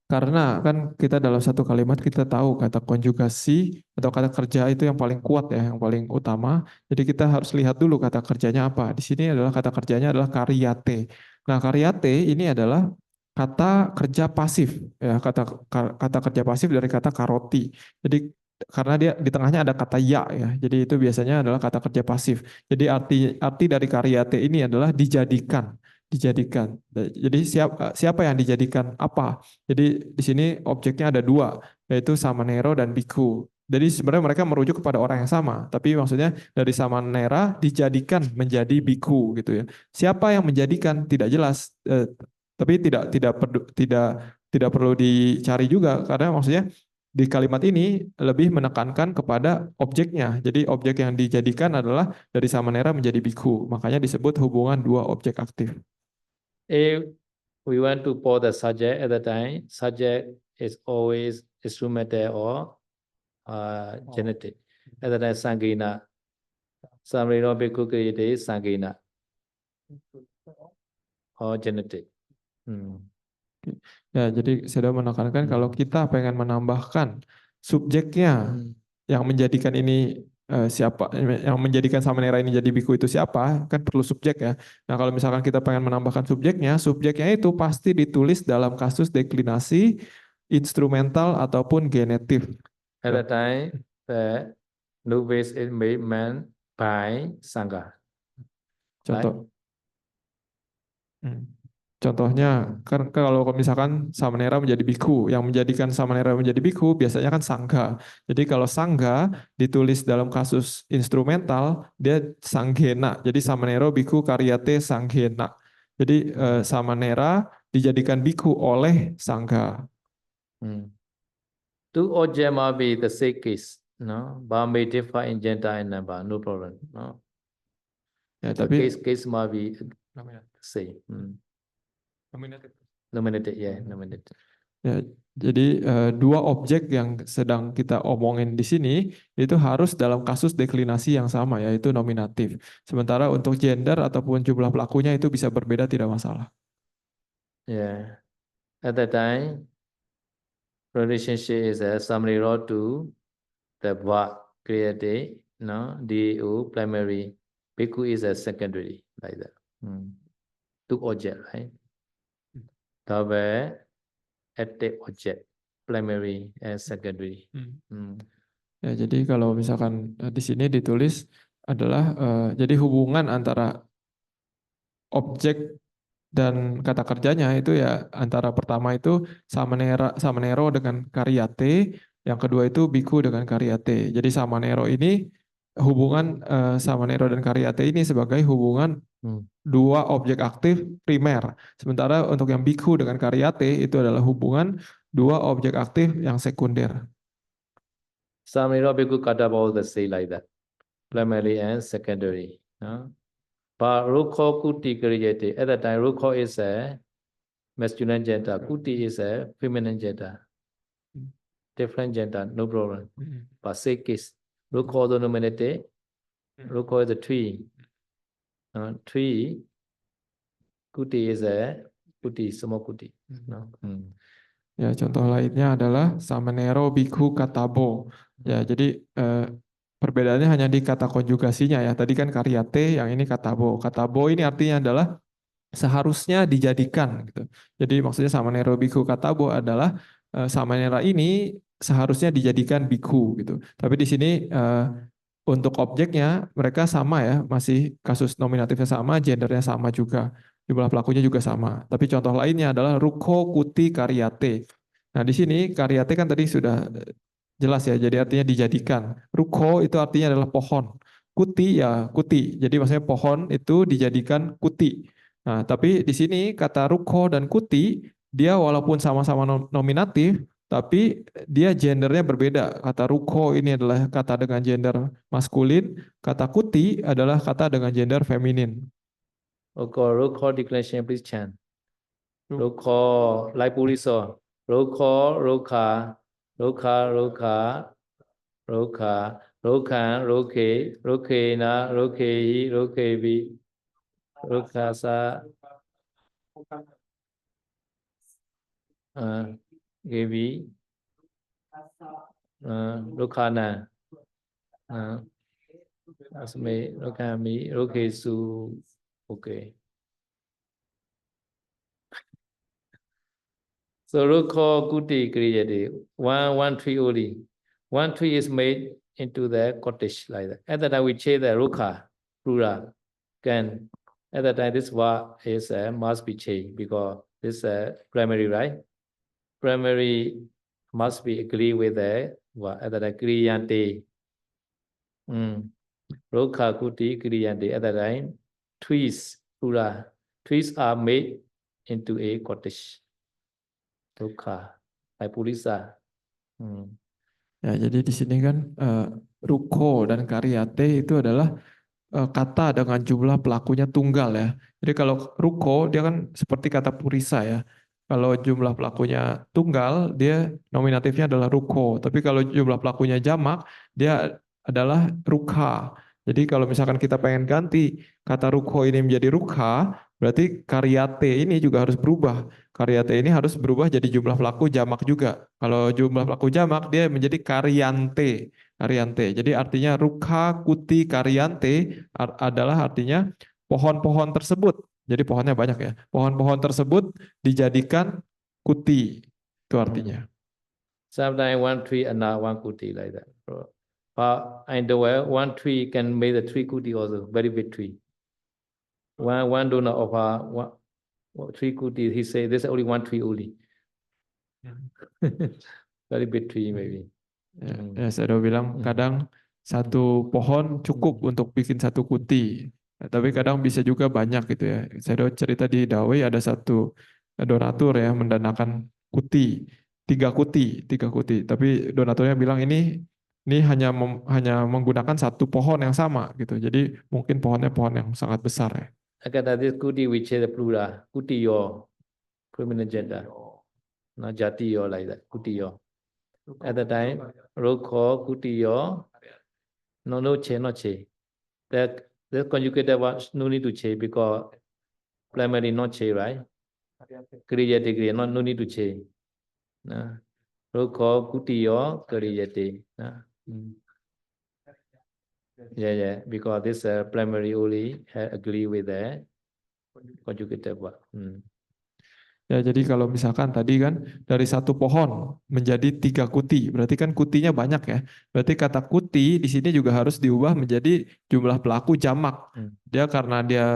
karena kan kita dalam satu kalimat kita tahu kata konjugasi atau kata kerja itu yang paling kuat ya, yang paling utama. Jadi kita harus lihat dulu kata kerjanya apa. Di sini adalah kata kerjanya adalah karyate. Nah, karyate ini adalah kata kerja pasif ya, kata kerja pasif dari kata karoti. Jadi karena dia di tengahnya ada kata ya ya. Jadi itu biasanya adalah kata kerja pasif. Jadi arti dari karyate ini adalah dijadikan. Jadi siapa yang dijadikan apa? Jadi di sini objeknya ada dua, yaitu Samanero dan Biku. Jadi sebenarnya mereka merujuk kepada orang yang sama, tapi maksudnya dari Samanera dijadikan menjadi Biku gitu ya. Siapa yang menjadikan tidak jelas, tapi tidak perlu dicari juga karena maksudnya di kalimat ini lebih menekankan kepada objeknya. Jadi objek yang dijadikan adalah dari Samanera menjadi Biku. Makanya disebut hubungan dua objek aktif. If we want to pour the subject at the time, subject is always instrumental or genetic. At the time, Sangina. Samrino Bhikkhu Kriyate Sangina. Or genetic. Ya, jadi saya menekankan kalau kita pengen menambahkan subjeknya yang menjadikan ini siapa, yang menjadikan Samanera ini jadi biku itu siapa, kan perlu subjek ya. Nah, kalau misalkan kita pengen menambahkan subjeknya itu pasti ditulis dalam kasus deklinasi, instrumental ataupun genetif. At the time, the novice is made man by Sangha. Contoh. Contohnya, kan kalau misalkan Samanera menjadi biku, yang menjadikan Samanera menjadi biku biasanya kan sangga. Jadi kalau sangga ditulis dalam kasus instrumental, dia sanggena. Jadi Samanero biku karyate sanggena. Jadi Samanera dijadikan biku oleh sangga. Two objects might be the same case, no? But may differ in gender and number, no problem, no? Ya, the tapi case might be the same. Nominated, yeah, nominated. Ya, jadi dua objek yang sedang kita omongin di sini itu harus dalam kasus deklinasi yang sama, yaitu nominatif. Sementara untuk gender ataupun jumlah pelakunya itu bisa berbeda, tidak masalah. Yeah. At that time, relationship is a summary rod to the verb created, no? DO primary. Bhikkhu is a secondary, like that. Two object, right? Double active object, primary and secondary. Ya, jadi kalau misalkan di sini ditulis adalah jadi hubungan antara objek dan kata kerjanya itu ya antara pertama itu Samanero dengan Karyate, yang kedua itu Biku dengan Karyate. Jadi Samanero ini hubungan Samanero dan Karyate ini sebagai hubungan dua objek aktif primer. Sementara untuk yang Biku dengan Karyate itu adalah hubungan dua objek aktif yang sekunder. Samanero Bhikkhu Kata both the say like that, primary and secondary. No? But Rukho Kuti Kriyate, at that time Rukho is a masculine gender, Kuti is a feminine gender. Different gender, no problem. But say case, Rukho the nominated, Rukho is a tree. Tree, Kuti is a Kuti, small Kuti. No? Ya, contoh lainnya adalah Samanero Bhikkhu Katabo. Ya, jadi perbedaannya hanya di kata konjugasinya ya. Tadi kan Karyate, yang ini Katabo. Katabo ini artinya adalah seharusnya dijadikan gitu. Jadi maksudnya Samanero Bhikkhu Katabo adalah Samanera ini seharusnya dijadikan bhikkhu gitu. Tapi di sini untuk objeknya mereka sama ya, masih kasus nominatifnya sama, gendernya sama juga. Jumlah pelakunya juga sama. Tapi contoh lainnya adalah Rukho Kuti Karyate. Nah, di sini Karyate kan tadi sudah jelas ya, jadi artinya dijadikan. Rukho itu artinya adalah pohon. Kuti ya kuti. Jadi maksudnya pohon itu dijadikan kuti. Nah, tapi di sini kata Rukho dan kuti dia walaupun sama-sama nominatif, tapi dia gendernya berbeda. Kata Rukho ini adalah kata dengan gender maskulin, kata kuti adalah kata dengan gender feminin. Rukho declaration, please chant. Rukho, like Puriso. Rukho, Rukha, Rukha, Rukha, Rukha, Rukhan, Rukhe, Rukhena, Rukhehi, Rukhevi, Rukhasa, Gevi, Rukhana, Asme, Rukhami, Rukhesu. Okay. So Rukho Kuti Kriyate, one tree only. One tree is made into the cottage like that. At that time we change the Rukha, plural. Can at that time this word is must be changed because this primary, right? Primary must be agree with the what at that time Kriyante. Rukha Kuti Kriyante. At that time trees, plural. Trees are made into a cottage. Rukha, like Purisa. Ya, jadi di sini kan Rukho dan Karyate itu adalah kata dengan jumlah pelakunya tunggal ya. Jadi kalau Rukho dia kan seperti kata Purisa ya. Kalau jumlah pelakunya tunggal, dia nominatifnya adalah Rukho. Tapi kalau jumlah pelakunya jamak, dia adalah Rukha. Jadi kalau misalkan kita pengen ganti kata Rukho ini menjadi Rukha, berarti Karyate ini juga harus berubah. Karyate ini harus berubah jadi jumlah pelaku jamak juga. Kalau jumlah pelaku jamak, dia menjadi Karyante. Karyante. Jadi artinya Rukha Kuti Karyante adalah artinya pohon-pohon tersebut. Jadi pohonnya banyak ya. Pohon-pohon tersebut dijadikan kuti. Itu artinya. Sometimes one tree and not one kuti like that. But in the way, one tree can make the three kuti also, very big tree. One do not offer one three kuti. He say there's only one tree only. Very big tree maybe. Ya, saya udah bilang kadang satu pohon cukup untuk bikin satu kuti. Tapi kadang bisa juga banyak gitu ya. Saya udah cerita di Dawei ada satu donatur ya mendanakan kuti, tiga kuti. Tapi donaturnya bilang ini hanya menggunakan satu pohon yang sama gitu. Jadi mungkin pohonnya pohon yang sangat besar ya. Akan tadi kuti we change the plural. Kuti your feminine gender. no, jatiyo like that, kutiyo. At the time, rukho, kutiyo, no che, no che. The conjugated one no need to che because primary not che, right? Kriyate kriya, no need to che. No. Rukho, kutiyo, kriyate. No. Yeah, because this primary only agree with the conjugated one. Ya, jadi kalau misalkan tadi kan dari satu pohon menjadi 3 kuti, berarti kan kutinya banyak ya. Berarti kata kuti di sini juga harus diubah menjadi jumlah pelaku jamak. Dia karena dia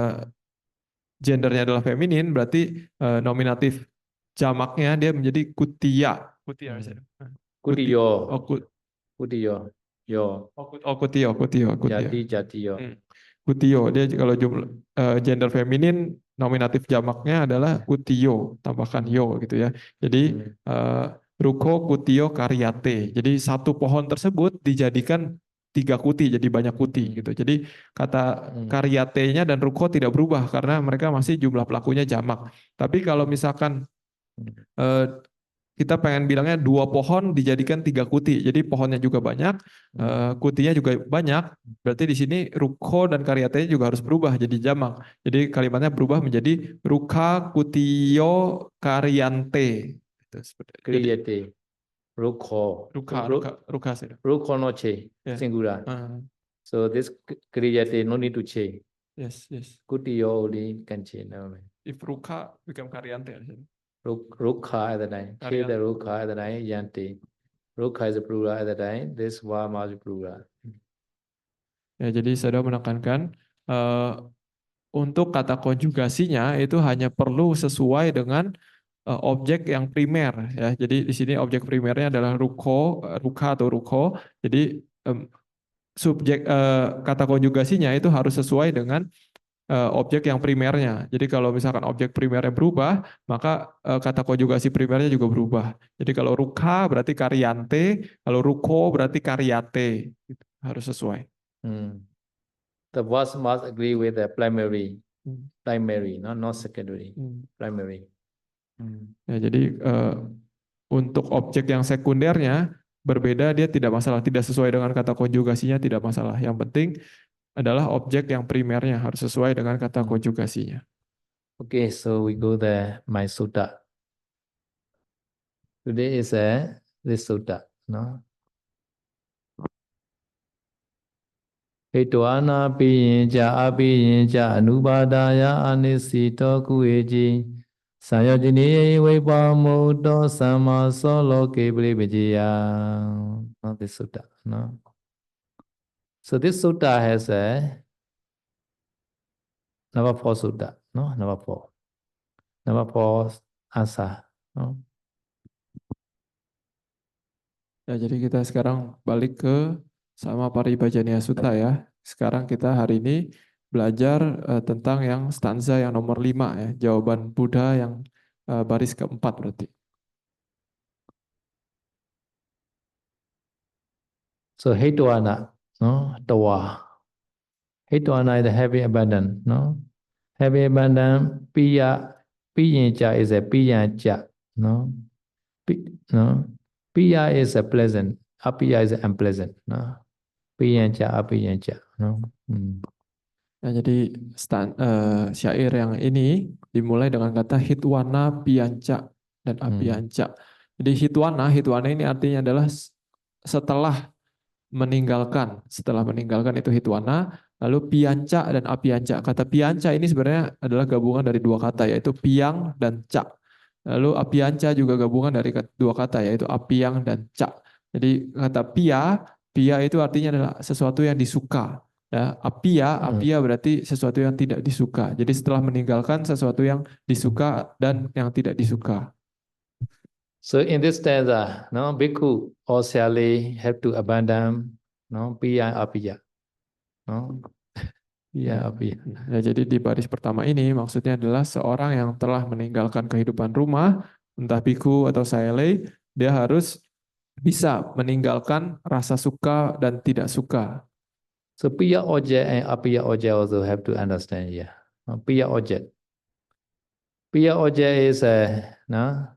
gendernya adalah feminin, berarti nominatif jamaknya dia menjadi kutia. Kutia misalnya. Kutiyo. Oh, Kutiyo. Yo. kutiyo. Jatiyo. Kutiyo, dia kalau jumlah gender feminin nominatif jamaknya adalah kutiyo, tambahkan yo gitu ya. Jadi ruko, kutiyo, karyate. Jadi satu pohon tersebut dijadikan 3 kuti, jadi banyak kuti gitu. Jadi kata karyate-nya dan ruko tidak berubah karena mereka masih jumlah pelakunya jamak. Tapi kalau misalkan kita pengen bilangnya 2 pohon dijadikan 3 kuti, jadi pohonnya juga banyak, kutinya juga banyak. Berarti di sini ruko dan karyatenya juga harus berubah jadi jamak. Jadi kalimatnya berubah menjadi ruka, kutiyo, karyante. Kriyate. Ruko. Ruka. Ruko no che. Yeah. Singular. So this kriyate no need to che. Yes. Kutiyo only can che. No. If ruka become karyante. Rukha at the time. Kill the rukha at the time. Yante. Rukha is a plural at the time. This wa must be plural. Ya, jadi saya menekankan untuk kata konjugasinya itu hanya perlu sesuai dengan objek yang primer ya. Jadi di sini objek primernya adalah ruka atau ruko. Jadi subjek kata konjugasinya itu harus sesuai dengan objek yang primernya. Jadi kalau misalkan objek primernya berubah, maka kata konjugasi primernya juga berubah. Jadi kalau ruka berarti karyante, kalau ruko berarti karyate. Harus sesuai. The words must agree with the primary, not secondary. Primary. Ya, jadi untuk objek yang sekundernya berbeda, dia tidak masalah, tidak sesuai dengan kata konjugasinya tidak masalah. Yang penting adalah objek yang primernya harus sesuai dengan kata konjugasinya. Okay, so we go there. My sutta. Today is this sutta, no? Hetwana piyinja apiyinja anubadaya anisito kueji sayajini vipamo sama solo keblivijiya. No, this sutta, no? So this sutta has a number 4 sutta, no? Number 4. Number 4 asa, no? Ya, jadi kita sekarang balik ke sama Paribhajaniya Sutta ya. Sekarang kita hari ini belajar tentang yang stanza yang nomor 5 ya, jawaban Buddha yang baris keempat berarti. So Hetwana, no, Tawa. Hetwana is a heavy abundant, no? Heavy abundant, Piyinja is a Piyancha, no? No? Piya is a pleasant, Apiya is unpleasant, no? Piyancha, Apiyancha, no? Nah, jadi syair yang ini dimulai dengan kata hitwana, piyanca, dan apiyanca. Jadi hitwana ini artinya adalah setelah meninggalkan itu hitwana, lalu piyanca dan apiyanca. Kata piyanca ini sebenarnya adalah gabungan dari 2 kata, yaitu piang dan ca. Lalu apiyanca juga gabungan dari 2 kata, yaitu apiang dan ca. Jadi kata pia itu artinya adalah sesuatu yang disuka. Ya, apia berarti sesuatu yang tidak disuka. Jadi setelah meninggalkan sesuatu yang disuka dan yang tidak disuka. So in this stanza, no, bhikkhu or sale have to abandon, no, piya apiya, no, piya apiya. Ya, jadi di baris pertama ini maksudnya adalah seorang yang telah meninggalkan kehidupan rumah, entah bhikkhu atau sale, dia harus bisa meninggalkan rasa suka dan tidak suka. So piya object and apiya object also have to understand here. Piya object. Piya object is no.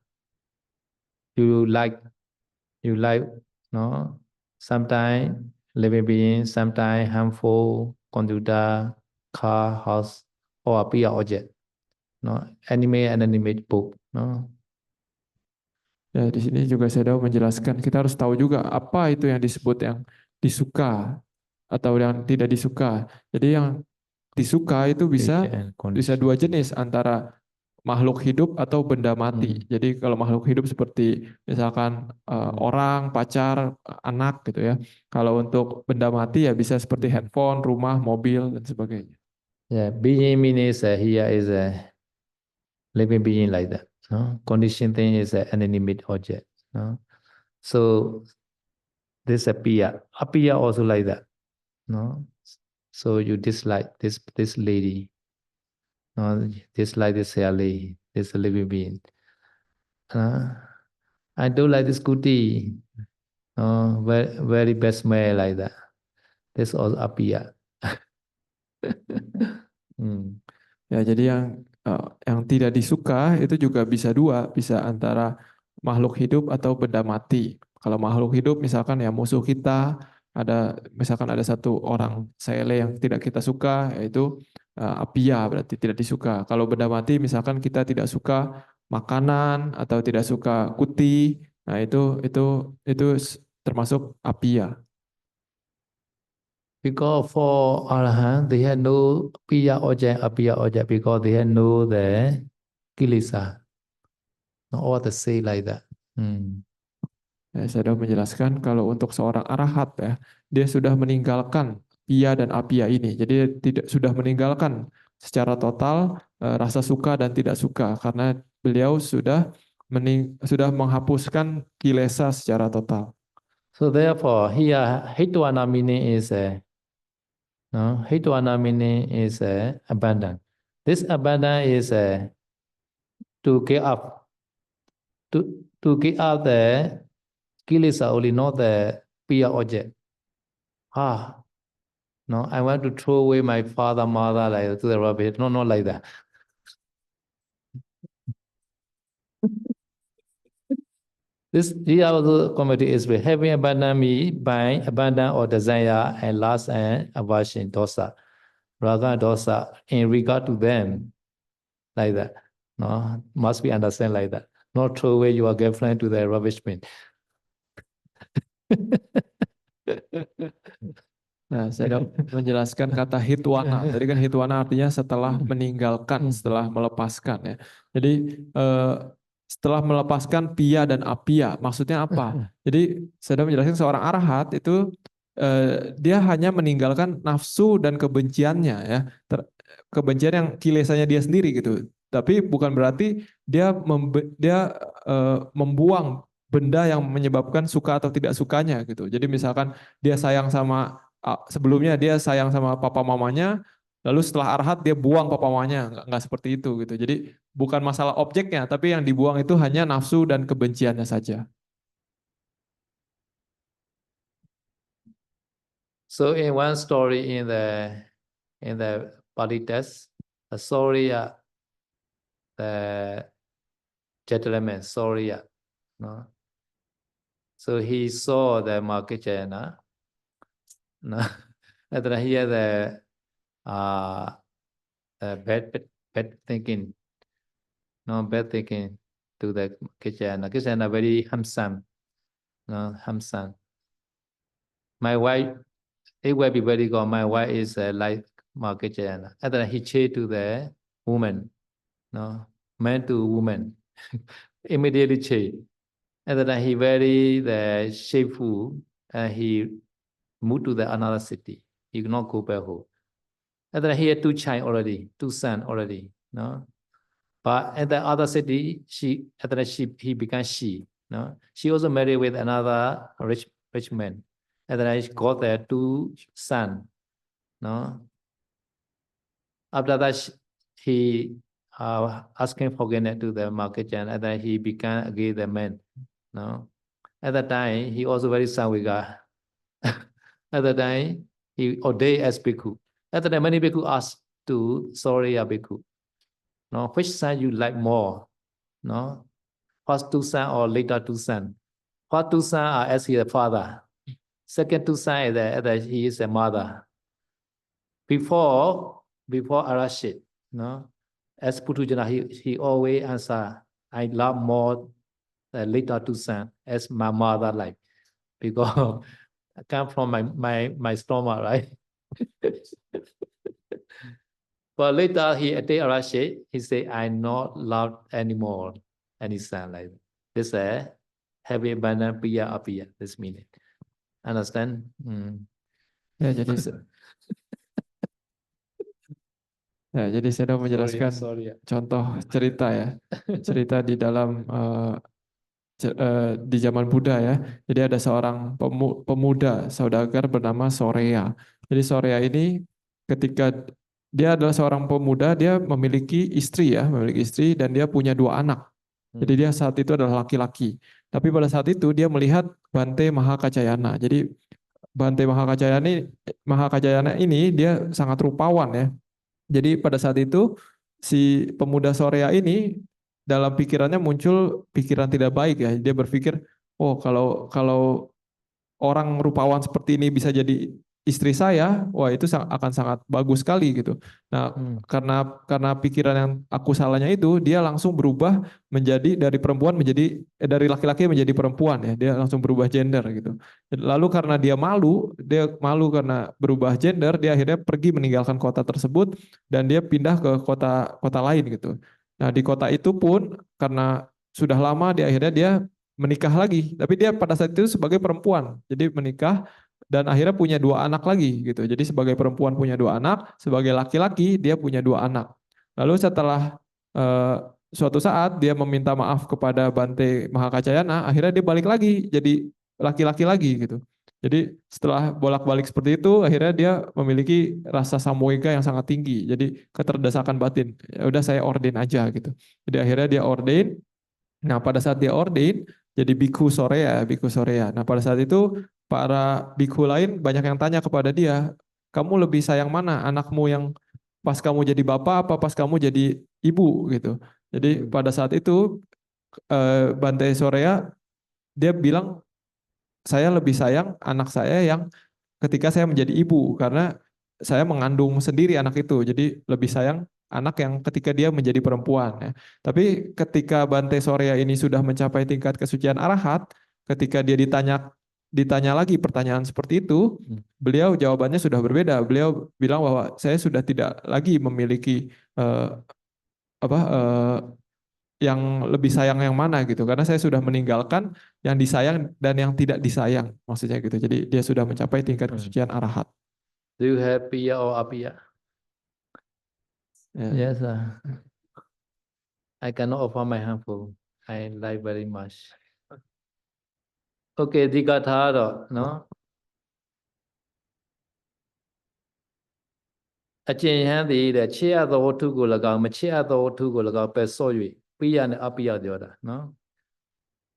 you like no, sometimes living being, sometimes harmful, computer, car, house, or appear object, no, anime and animate book, no. Ya, di sini juga saya menjelaskan kita harus tahu juga apa itu yang disebut yang disuka atau yang tidak disuka. Jadi yang disuka itu bisa And bisa condition. dua jenis antara makhluk hidup atau benda mati. Jadi kalau makhluk hidup seperti misalkan orang, pacar, anak gitu ya. Kalau untuk benda mati ya bisa seperti handphone, rumah, mobil dan sebagainya. Yeah, being means here is a living being like that. No, condition thing is an inanimate object. No, so this appear also like that. No, so you dislike this lady. No, dislike this lady, this living being. I don't like this scooty. Very bad smell like that. This also appear. Ya, jadi yang tidak disuka itu juga bisa dua, bisa antara makhluk hidup atau benda mati. Kalau makhluk hidup misalkan ya musuh kita, misalkan ada satu orang sele yang tidak kita suka, yaitu apia berarti tidak disuka. Kalau benda mati misalkan kita tidak suka makanan atau tidak suka kuti, nah itu termasuk apia. Because for Arahant, they had no piya object, appear object, because they had no the kilesa. No, all the say like that. Ya, saya sudah menjelaskan kalau untuk seorang arahat ya, dia sudah meninggalkan pia dan apia ini. Jadi dia sudah meninggalkan secara total rasa suka dan tidak suka karena beliau sudah menghapuskan kilesa secara total. So therefore, here Hitwana meaning is Hitwana meaning is abandon. This abandon is to give up, to give up the kilesa only, not the piya object. No, I want to throw away my father, mother like to the rubbish. No, not like that. This also comedy is with having abandoned me by abandon or desire and lust and aversion, dosa, raga dosa, in regard to them, like that. No, must be understand like that. Not throw away your girlfriend to the rubbish bin. Nah, saya menjelaskan kata hitwana. Tadi kan hitwana artinya setelah meninggalkan, setelah melepaskan ya. Jadi setelah melepaskan pia dan apia, maksudnya apa? Jadi saya menjelaskan seorang arahat itu dia hanya meninggalkan nafsu dan kebenciannya ya. Kebencian yang kilesanya dia sendiri gitu. Tapi bukan berarti dia membuang benda yang menyebabkan suka atau tidak sukanya gitu. Jadi misalkan dia sayang sama sebelumnya dia sayang sama papa mamanya, lalu setelah arahat dia buang papa mamanya, nggak seperti itu gitu. Jadi bukan masalah objeknya, tapi yang dibuang itu hanya nafsu dan kebenciannya saja. So in one story in the Pali text, the story the gentleman, Surya, no. So he saw the Markachana, no, and then he had bad thinking, no, bad thinking to the Markachana. Markachana very handsome, no, handsome. My wife, it will be very good. My wife is like Markachana. And then he changed to the woman, no, man to woman, immediately change. And then he very shameful, and he moved to the another city. He could not go back home. And then he had two sons already, no. But at the other city, he became she, no. She also married with another rich man. And then she got there two sons, no. After that, he asking forgiveness to the market, and then he became again the man. No, at that time he also very Sangvika. At that time he ordained as bhikkhu. At that time many bhikkhu asked to Surya bhikkhu, no, which son you like more? No, first two sons or later two sons. First two sons are as his father. Second two sons is he is a mother. Before Arashid, no, as Putujana, he always answer, I love more the later two sons as my mother like, because I come from my stomach, right? But later he attacked Arashid, he say, I not love anymore any son like this. Heavy abandon piya apiya. This meaning. Understand? Ya, jadi saya mau menjelaskan Sorry. contoh cerita ya. Cerita di dalam di zaman Buddha ya. Jadi ada seorang pemuda saudagar bernama Sorea. Jadi Sorea ini ketika dia adalah seorang pemuda, dia memiliki istri dan dia punya 2 anak. Jadi dia saat itu adalah laki-laki. Tapi pada saat itu dia melihat Bante Mahakacayana. Jadi Bante Mahakacayana ini dia sangat rupawan ya. Jadi pada saat itu si pemuda Sorea ini dalam pikirannya muncul pikiran tidak baik ya. Dia berpikir, oh kalau orang rupawan seperti ini bisa jadi istri saya, wah itu akan sangat bagus sekali gitu. Nah, karena pikiran yang aku salahnya itu, dia langsung berubah menjadi dari perempuan menjadi dari laki-laki menjadi perempuan ya. Dia langsung berubah gender gitu. Lalu karena dia malu karena berubah gender, dia akhirnya pergi meninggalkan kota tersebut dan dia pindah ke kota lain gitu. Nah, di kota itu pun karena sudah lama akhirnya dia menikah lagi, tapi dia pada saat itu sebagai perempuan, jadi menikah dan akhirnya punya 2 anak lagi gitu. Jadi sebagai perempuan punya 2 anak, sebagai laki-laki dia punya 2 anak. Lalu setelah suatu saat dia meminta maaf kepada Bante Mahakacayana, akhirnya dia balik lagi jadi laki-laki lagi gitu. Jadi setelah bolak-balik seperti itu, akhirnya dia memiliki rasa samoika yang sangat tinggi. Jadi keterdesakan batin. Ya udah saya ordain aja gitu. Jadi akhirnya dia ordain. Nah, pada saat dia ordain jadi biku Sorea. Nah, pada saat itu para biku lain banyak yang tanya kepada dia, kamu lebih sayang mana, anakmu yang pas kamu jadi bapak apa pas kamu jadi ibu gitu. Jadi pada saat itu Bante Sorea dia bilang, saya lebih sayang anak saya yang ketika saya menjadi ibu karena saya mengandung sendiri anak itu. Jadi lebih sayang anak yang ketika dia menjadi perempuan ya. Tapi ketika Bante Sorea ini sudah mencapai tingkat kesucian arahat, ketika dia ditanya lagi pertanyaan seperti itu, beliau jawabannya sudah berbeda. Beliau bilang bahwa saya sudah tidak lagi memiliki yang lebih sayang yang mana gitu, karena saya sudah meninggalkan yang disayang dan yang tidak disayang, maksudnya gitu. Jadi dia sudah mencapai tingkat kesucian arahat. Do you have piya or apiya? Yes, I cannot offer my handful. I like very much. Okay, Dikatha đó, no? အကျင့်ဟန်သည်တဲ့ချစ်ရသောဝတ္ထုကို၎င်းမချစ်ရသောဝတ္ထုကို၎င်းပဲဆော့၍ပိယနဲ့အပိယပြောတာနော်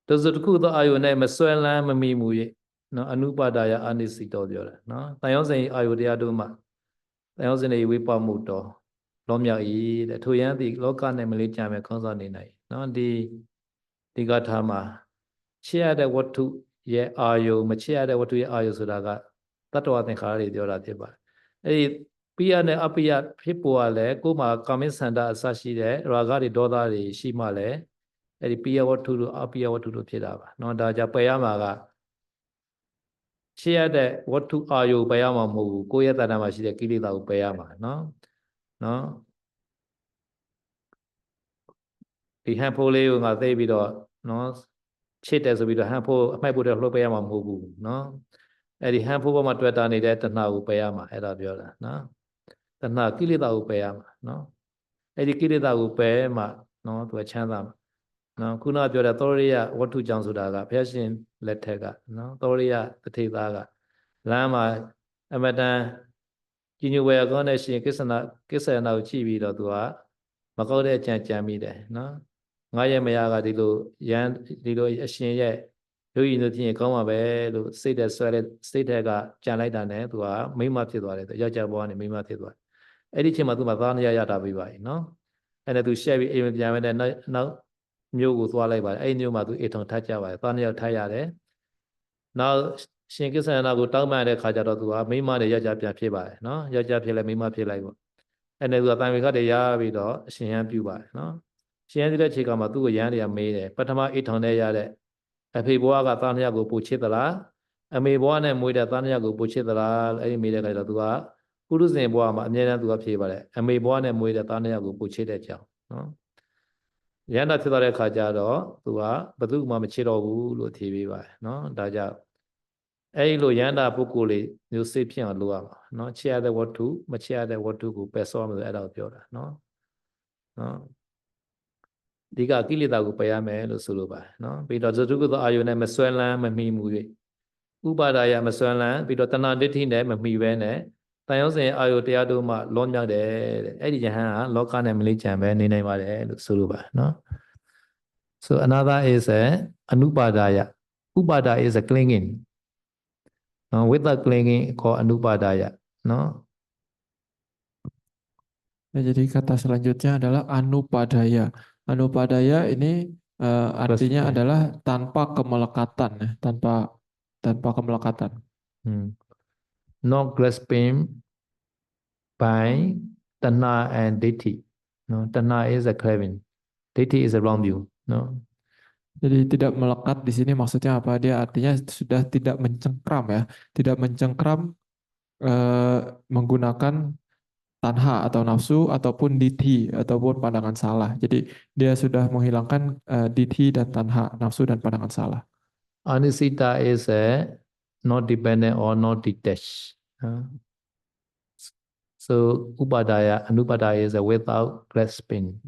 တို့စတခုသောအာယုနဲ့မဆွဲလန်းမမိမှု၍နော်အနုပါဒာယအာနိစိတောပြောတာနော်တန်ရောစဉ်အာယုတရားတို့မှာတန်ရောစဉ်၏ဝိပမှုတော်လောမြောက်၏တဲ့ထိုယံသည်လောကနဲ့မလေးကြမယ်ခေါင်းဆောင်နေနိုင်နော်ဒီကထာမှာချစ်ရတဲ့ဝတ္ထုရဲ့အာယုမချစ်ရတဲ့ဝတ္ထုရဲ့အာယုဆိုတာကတတ္တဝသင်္ခါရတွေပြောတာဖြစ်ပါတယ်အဲ့ဒီပိယနဲ့အပိယဖြစ်ပေါ်ရလဲကိုယ်မှာကာမိသန္တာအစရှိတဲ့ရာဂတွေဒေါသတွေရှိမှလဲအဲ့ဒီပိယဝတ္ထုတို့အပိယဝတ္ထုတို့ဖြစ်တာပါเนาะဒါကြပယ်ရမှာကချစ်ရတဲ့ဝတ္ထုအာယုပယ်ရမှာမဟုတ်ဘူးကိုယ့်ရဲ့တဏ္ဍာမှာရှိတဲ့ကိလေသာကိုပယ်ရမှာเนาะဒီဟန်ဖိုးလေးကိုငါသိပြီးတော့เนาะချစ်တယ်ဆိုပြီးတော့ဟန်ဖိုးအမှိုက်ဖို့တဲ့လှုပ်ပယ်ရမှာမဟုတ်ဘူးเนาะအဲ့ဒီဟန်ဖိုးပေါ်မှာတွေ့တာနေတဲ့တဏှာကိုပယ်ရမှာအဲ့ဒါပြောတာเนาะတဏှာကိလေသာကိုပယ်ရမှာနော်အဲ့ဒီကိလေသာကိုပယ်မှနော်သူကချမ်းသာမှာနော်ခုနပြောတဲ့သောရိယဝတ္ထုကြောင့်ဆိုတာကဘုရားရှင်လက်ထက်ကနော်သောရိယတထေသားကလမ်းမှာအမတန်ကြီးညိုဝယ်ကောင်းတဲ့ရှင်ကိစ္စယနာကိုကြည့်ပြီးတော့သူကမကောက်တဲ့အကြံကြံမိတယ်နော်ငါရဲ့မယားကဒီလိုအရှင်ရဲ့လူကြီးတို့ဖြစ်ရင်ကောင်းပါပဲလို့စိတ်သက်ဆွဲတဲ့စိတ်ထက်ကကြံလိုက်တာနဲ့သူကမိမဖြစ်သွားတယ်သူယောက်ျားဘဝနဲ့မိမဖြစ်သွားတယ်အဲ့ဒီချိန်မှာသူမှသားနရရတာပြီးပါပြီနော်အဲ့ဒါသူရှက်ပြီးအိမ်မပြန်မဲ့တဲ့နောက် မျိုးကိုသွားလိုက်ပါတယ်အဲ့မျိုးမှာသူအိတ်ထုံထပ်ကြပါတယ်သွားနှစ်ယောက်ထပ်ရတယ်နောက်ရှင်ကိစ္ဆယနာကိုတောင်းပန်တဲ့ခါကျတော့သူကမိန်းမနဲ့ယောက်ျားပြန်ဖြစ်ပါတယ်နော်ယောက်ျားဖြစ်လိုက်မိန်းမဖြစ်လိုက်ပေါ့အဲ့နဲ့သူကတန်ဝေခတ်တွေရပြီးတော့အရှင်ရန်ပြုပါတယ်နော်ရှင်ရန်ပြုတဲ့ချိန်ကမှသူ့ကိုရန်တွေကမေးတယ်ပထမအိတ်ထုံနဲ့ရတဲ့အဖေဘွားကသားနှစ်ယောက်ကိုပူချစ်သလားအမေဘွားနဲ့မွေးတဲ့သားနှစ်ယောက်ကိုပူချစ်သလားအဲ့ဒီမေးတဲ့ခါကျတော့သူကပုရုဇဉ်ဘွားမှာအမြဲတမ်းသူကဖြေပါတယ်အမေဘွားနဲ့မွေးတဲ့သားနှစ်ယောက်ကိုပူချစ်တဲ့ကြောင်းနော်ရန်တာဖြစ်သွားတဲ့ခါကျတော့သူကဘသူမှမချစ်တော့ဘူးလို့ဖြေပေးပါတယ်နော်ဒါကြောင့်အဲ့ဒီလိုရန်တာပုဂ္ဂိုလ်လေးမျိုးစိတ်ဖြစ်အောင်လုပ်ရမှာနော်ချစ်ရတဲ့ဝတ္ထုမချစ်ရတဲ့ဝတ္ထုကိုပယ်စောမယ်ဆိုအဲ့ဒါကိုပြောတာနော်ဒီကကိလေသာကိုပယ်ရမယ်လို့ဆိုလိုပါတယ်နော်ပြီးတော့ဇတုကုသအာယုနဲ့မဆွဲလန်းမမိမှု၍ဥပါဒါယမဆွဲလန်းပြီးတော့တဏှာဒိဋ္ဌိနဲ့မမိဘဲနဲ့တန်ရုံးစဉ်အာယုတရားတို့မှလွန်မြောက်တယ်တဲ့အဲ့ဒီယဟန်ကလောကနဲ့မလိကြံပဲနေနိုင်ပါတယ်လို့ဆိုလိုပါတယ်နော် so another is a anupadaya upada is a clinging no with the clinging called anupadaya no Ya, jadi kata selanjutnya adalah anupadaya. Anupadaya ini artinya adalah tanpa kemelekatan, ya, tanpa kemelekatan. Not grasping by tanha and ditti. No, tanha is a craving, ditti is a wrong view. No. Jadi tidak melekat di sini maksudnya apa? Dia artinya sudah tidak mencengkram ya, tidak mencengkram menggunakan tanha atau nafsu ataupun dithi ataupun pandangan salah. Jadi dia sudah menghilangkan dithi dan tanha, nafsu dan pandangan salah. Anisita is a not dependent or not detached. So upadaya, anupadaya is a without grasping.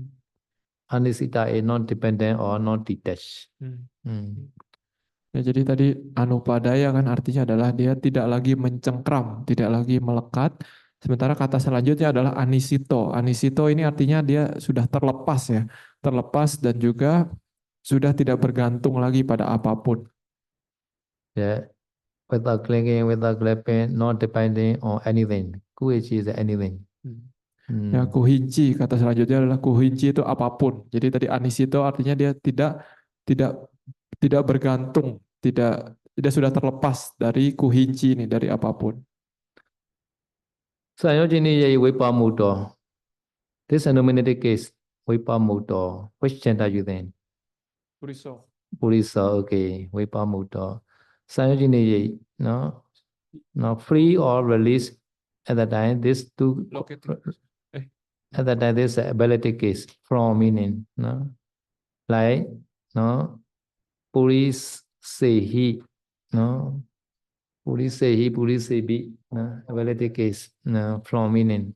Anisita is not dependent or not detached. Ya, jadi tadi anupadaya kan artinya adalah dia tidak lagi mencengkram, tidak lagi melekat. Sementara kata selanjutnya adalah anisito. Anisito ini artinya dia sudah terlepas ya, terlepas dan juga sudah tidak bergantung lagi pada apapun. Yeah, without clinging, without grasping, not depending on anything. Kuichi is anything. Ya, kuhinci kata selanjutnya adalah kuhinci itu apapun. Jadi tadi anisito artinya dia tidak bergantung, tidak sudah terlepas dari kuhinci ini, dari apapun. Sayojini Vipamuto. This nominated case, Vipamuto. Which gender you think? Puriso. Purisa, okay. Vipamuto. Sayojini, no? No, free or release at the time, this two at the time this ability case from meaning, no? Like, no? Puris sehi, no? Purise bi, no? Ability case, no? From meaning,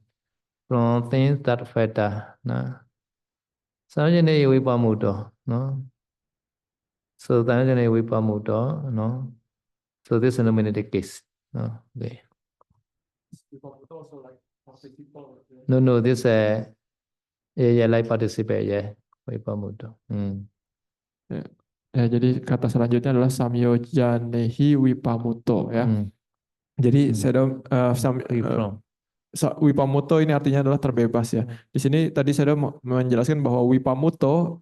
from things that fatter, no? Sanjane vipamuto, no? So Sanjane vipamuto, no? So this is a nominated case, no? Okay. No, this like participate, yeah. Vipamuto. Ya, jadi kata selanjutnya adalah samyojanehi wipamuto ya. Jadi wipamuto ini artinya adalah terbebas ya. Di sini tadi saya menjelaskan bahwa wipamuto,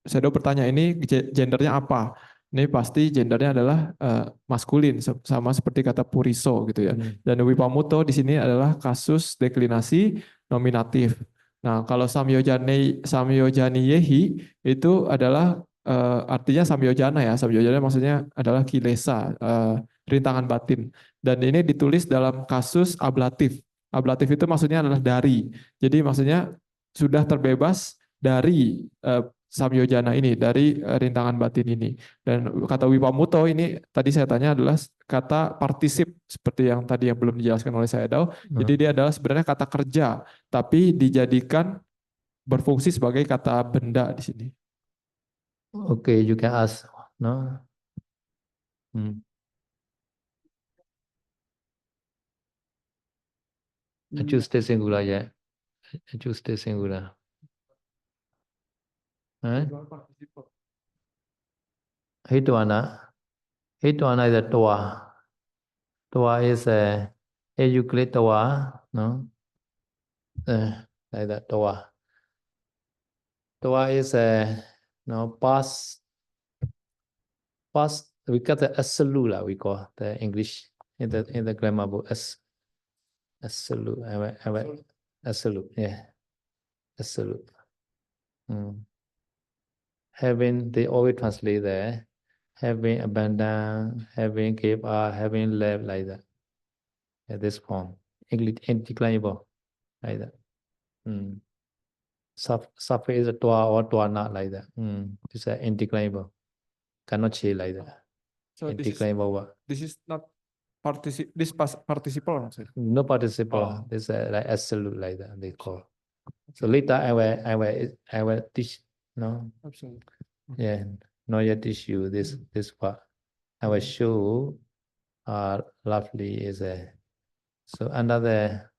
saya bertanya ini gendernya apa? Ini pasti gendernya adalah maskulin sama seperti kata puriso gitu ya. Dan wipamuto di sini adalah kasus deklinasi nominatif. Nah, kalau samyojaniyehi itu adalah artinya samyojana ya. Samyojana maksudnya adalah kilesa, rintangan batin. Dan ini ditulis dalam kasus ablatif. Ablatif itu maksudnya adalah dari. Jadi maksudnya sudah terbebas dari samyojana ini, dari rintangan batin ini. Dan kata wipamuto ini tadi saya tanya adalah kata partisip seperti yang tadi yang belum dijelaskan oleh saya Dao. Jadi dia adalah sebenarnya kata kerja, tapi dijadikan berfungsi sebagai kata benda di sini. Okay, you can ask, no? Ajuste singular, yeah. Ajuste singular. Hituana is a toa. Toa is a Euclid toa, no? Like that toa. Toa is a no, past we got the absolute we call the English in the grammar book as absolute. Absolute, yeah, absolute. Having, they always translate there, having abandoned, having gave up, having left, like that. At this form, English indeclinable, like that. Suffix is a toa or toa not, like that. It's an indeclinable. Cannot change like that. So Indeclinable. this is not participle maksudnya. No participle. This like absolute, like that they call. So later I will teach. No. Absolutely. Yeah. Not yet teach you this part. I will show. Lovely is a. So another.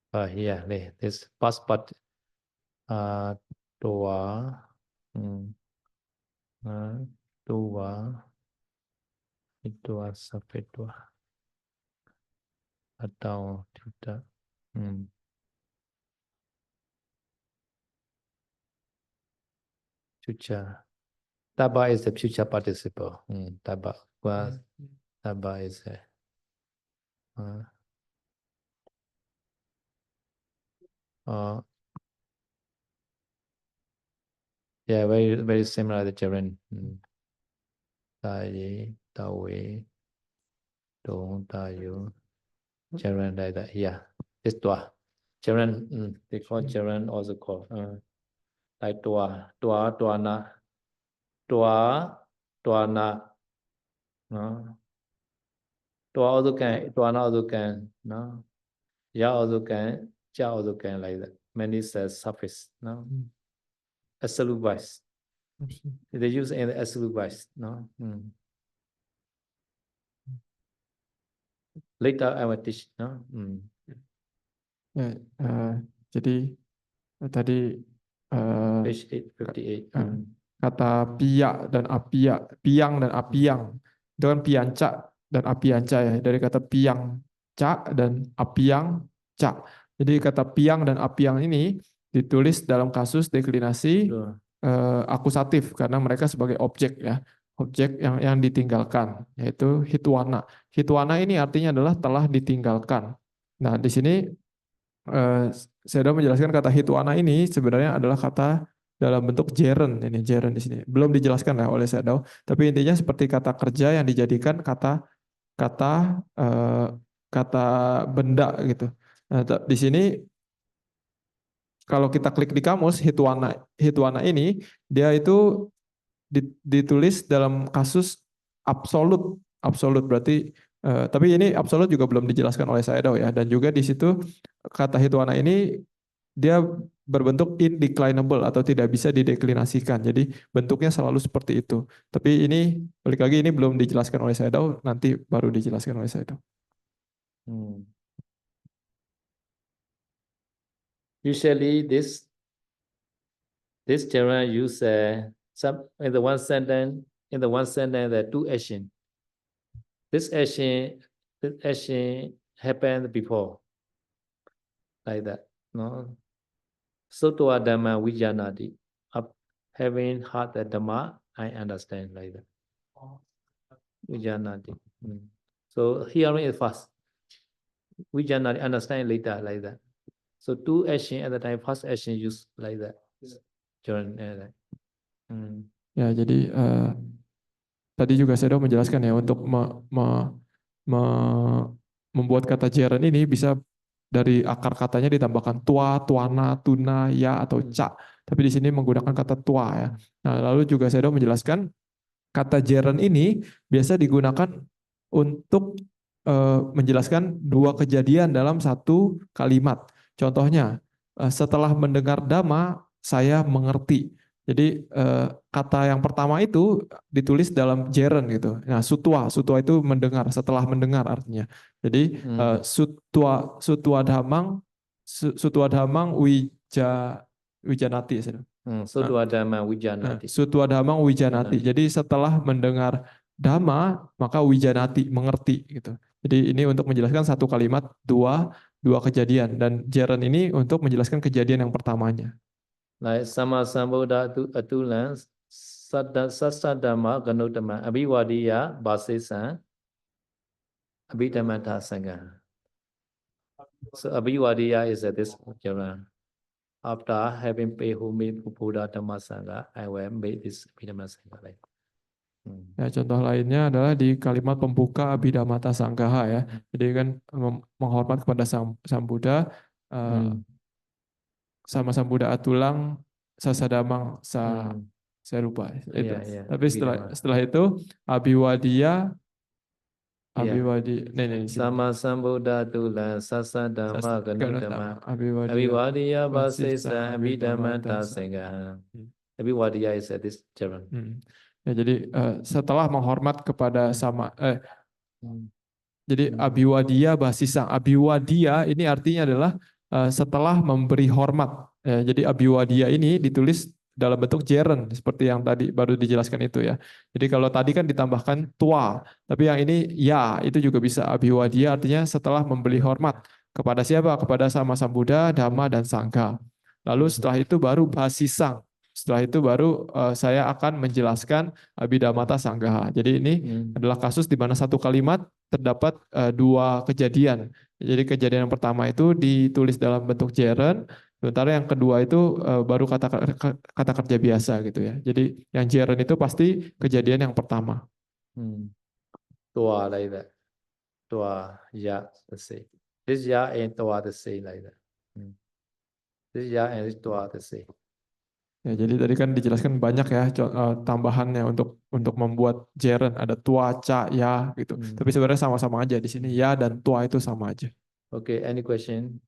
Here, this past part, tua, itu sampai tua, atau tidak, future. Taba is the future participle. Taba is a. Yeah, very similar to children. Tai, tawe, dong, tayu, children like that. Yeah, this tua. Children, they call children also call like tua na, no. Tua also can, tua na also can, no. Ya also can, cha also can, like that. Many says suffix, no. Absolute voice. They use in the absolute voice, no. Later I will teach, no. Ya, jadi tadi Page 858. kata piak dan apiak, piang dan apiang, itu kan pianca dan apianca ya, dari kata piang cak dan apiang cak. Jadi kata piang dan apiang ini ditulis dalam kasus deklinasi akusatif karena mereka sebagai objek ya, objek yang ditinggalkan, yaitu hitwana. Hitwana ini artinya adalah telah ditinggalkan. Nah di sini saya sudah menjelaskan kata hitwana ini sebenarnya adalah kata dalam bentuk gerund, ini gerund di sini belum dijelaskan ya oleh Shadow, tapi intinya seperti kata kerja yang dijadikan kata benda gitu. Nah, di sini kalau kita klik di kamus hitwana ini dia itu ditulis dalam kasus absolut berarti tapi ini absolut juga belum dijelaskan oleh Shadow ya, dan juga di situ kata hitwana ini dia berbentuk indeclinable atau tidak bisa dideklinasikan. Jadi bentuknya selalu seperti itu. Tapi ini balik lagi ini belum dijelaskan oleh Shadow, nanti baru dijelaskan oleh Shadow. Usually this children use some in the one sentence there are two actions. This action happened before, like that. No. Soto Dhamma Vijanati. Having heard the Dhamma, I understand, like that. Vijanati. So hearing is first. Vijanati, understand later, like that. So two actions at the time, first action used like that. Ya, jadi tadi juga saya sudah menjelaskan ya untuk membuat kata gerund ini bisa dari akar katanya ditambahkan tua, tuana, tuna, ya atau ca. Tapi di sini menggunakan kata tua ya. Nah, lalu juga saya sudah menjelaskan kata gerund ini biasa digunakan untuk menjelaskan dua kejadian dalam satu kalimat. Contohnya, setelah mendengar dhamma, saya mengerti. Jadi kata yang pertama itu ditulis dalam gerund gitu. Nah, sutwa itu mendengar, setelah mendengar artinya. Jadi sutwa dhamang wijanati. Sutwa Dhamma Wijanati. Sutwa Dhamma Wijanati. Jadi setelah mendengar Dhamma, maka Wijanati, mengerti gitu. Jadi ini untuk menjelaskan satu kalimat dua kejadian, dan Jeren ini untuk menjelaskan kejadian yang pertamanya. Like Sama Sambuddha Atulan Sassa Dhamma Ganodama Abhivadiya Basisa Abhidhamata Sangha. So Abhivadiya is this Jaren. After having paid homage to Buddha Dhamma Sangha, I will make this Abhidhamma Sangha. Like. Ya, contoh lainnya adalah di kalimat pembuka Abhidhamata Sanggaha ya. Jadi kan menghormat kepada Sang Buddha, sama Sang Buddha Atulang, Sasadamang, saya lupa itu. Tapi setelah itu Abhiwadiya, Sama Sambuddha Atulang, Sasadama Ganodama Abhivadiya Basisa Abhidhamata Sangha. Abhivadiya is at this Jaren. Ya, jadi setelah menghormat kepada jadi Abhiwadiya Basisa. Abhiwadiya ini artinya adalah setelah memberi hormat. Ya, jadi Abhiwadiya ini ditulis dalam bentuk Jeren seperti yang tadi baru dijelaskan itu ya. Jadi kalau tadi kan ditambahkan tua, tapi yang ini ya itu juga bisa. Abhiwadiya artinya setelah memberi hormat kepada siapa? Kepada Sama Sambuddha, Dhamma dan Sangha. Lalu setelah itu baru Basisang. Setelah itu baru saya akan menjelaskan Abhidhamata Sanggaha. Jadi ini adalah kasus di mana satu kalimat terdapat dua kejadian. Jadi kejadian yang pertama itu ditulis dalam bentuk Jeren, sementara yang kedua itu baru kata kerja biasa gitu ya. Jadi yang Jeren itu pasti kejadian yang pertama. Tua like that. Tua ya the same. This ya and tua the same like that. This ya and this tua the same. Ya, jadi tadi kan dijelaskan banyak ya tambahannya untuk membuat Jeren, ada tua, ca, ya gitu. Tapi sebenarnya sama-sama aja di sini, ya dan tua itu sama aja. Okay, any question?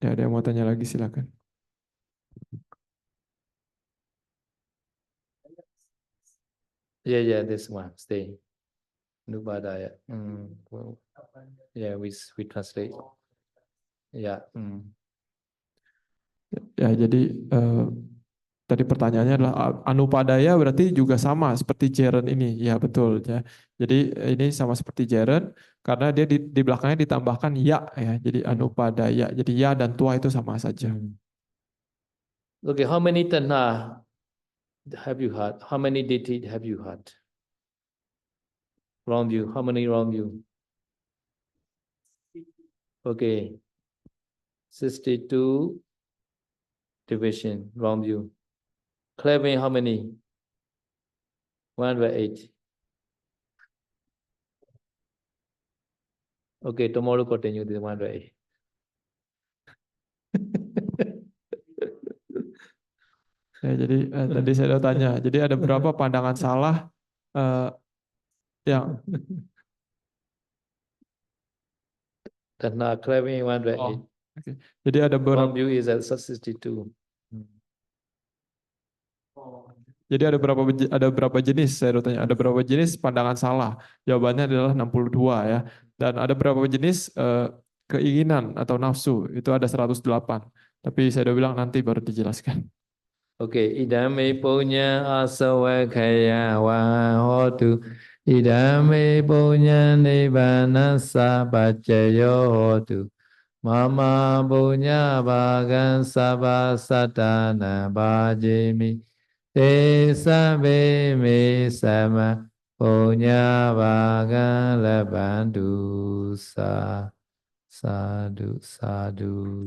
Ya, ada yang mau tanya lagi silakan. Yeah, this one. Stay. Nubadaya. Yeah, we translate. Yeah. Ya, jadi tadi pertanyaannya adalah Anupadaya berarti juga sama seperti Jeren ini. Ya, betul ya. Jadi ini sama seperti Jeren karena dia di belakangnya ditambahkan ya ya. Jadi Anupadaya. Jadi ya dan tua itu sama saja. Okay, how many tanha have you had? How many ditthi have you had? Wrong view. How many wrong view? Okay. 62 division, wrong view. Clearing how many? 108. Okay, tomorrow continue this 108. Ya, jadi tadi saya udah tanya. Jadi ada berapa pandangan salah yang Tanha clearing 108. Okay. Jadi ada Wrong view is at 62. Jadi ada berapa jenis? Saya udah tanya, ada berapa jenis pandangan salah? Jawabannya adalah 62 ya. Dan ada berapa jenis keinginan atau nafsu? Itu ada 108. Tapi saya udah bilang nanti baru dijelaskan. Okay, idame punya asawakaya wa hotu. Idame punya nibbana sabacayo hotu. Mama punya bagan sabasatana bajimi. Te sabe me sama punya bagan labandu sa sadu sadu.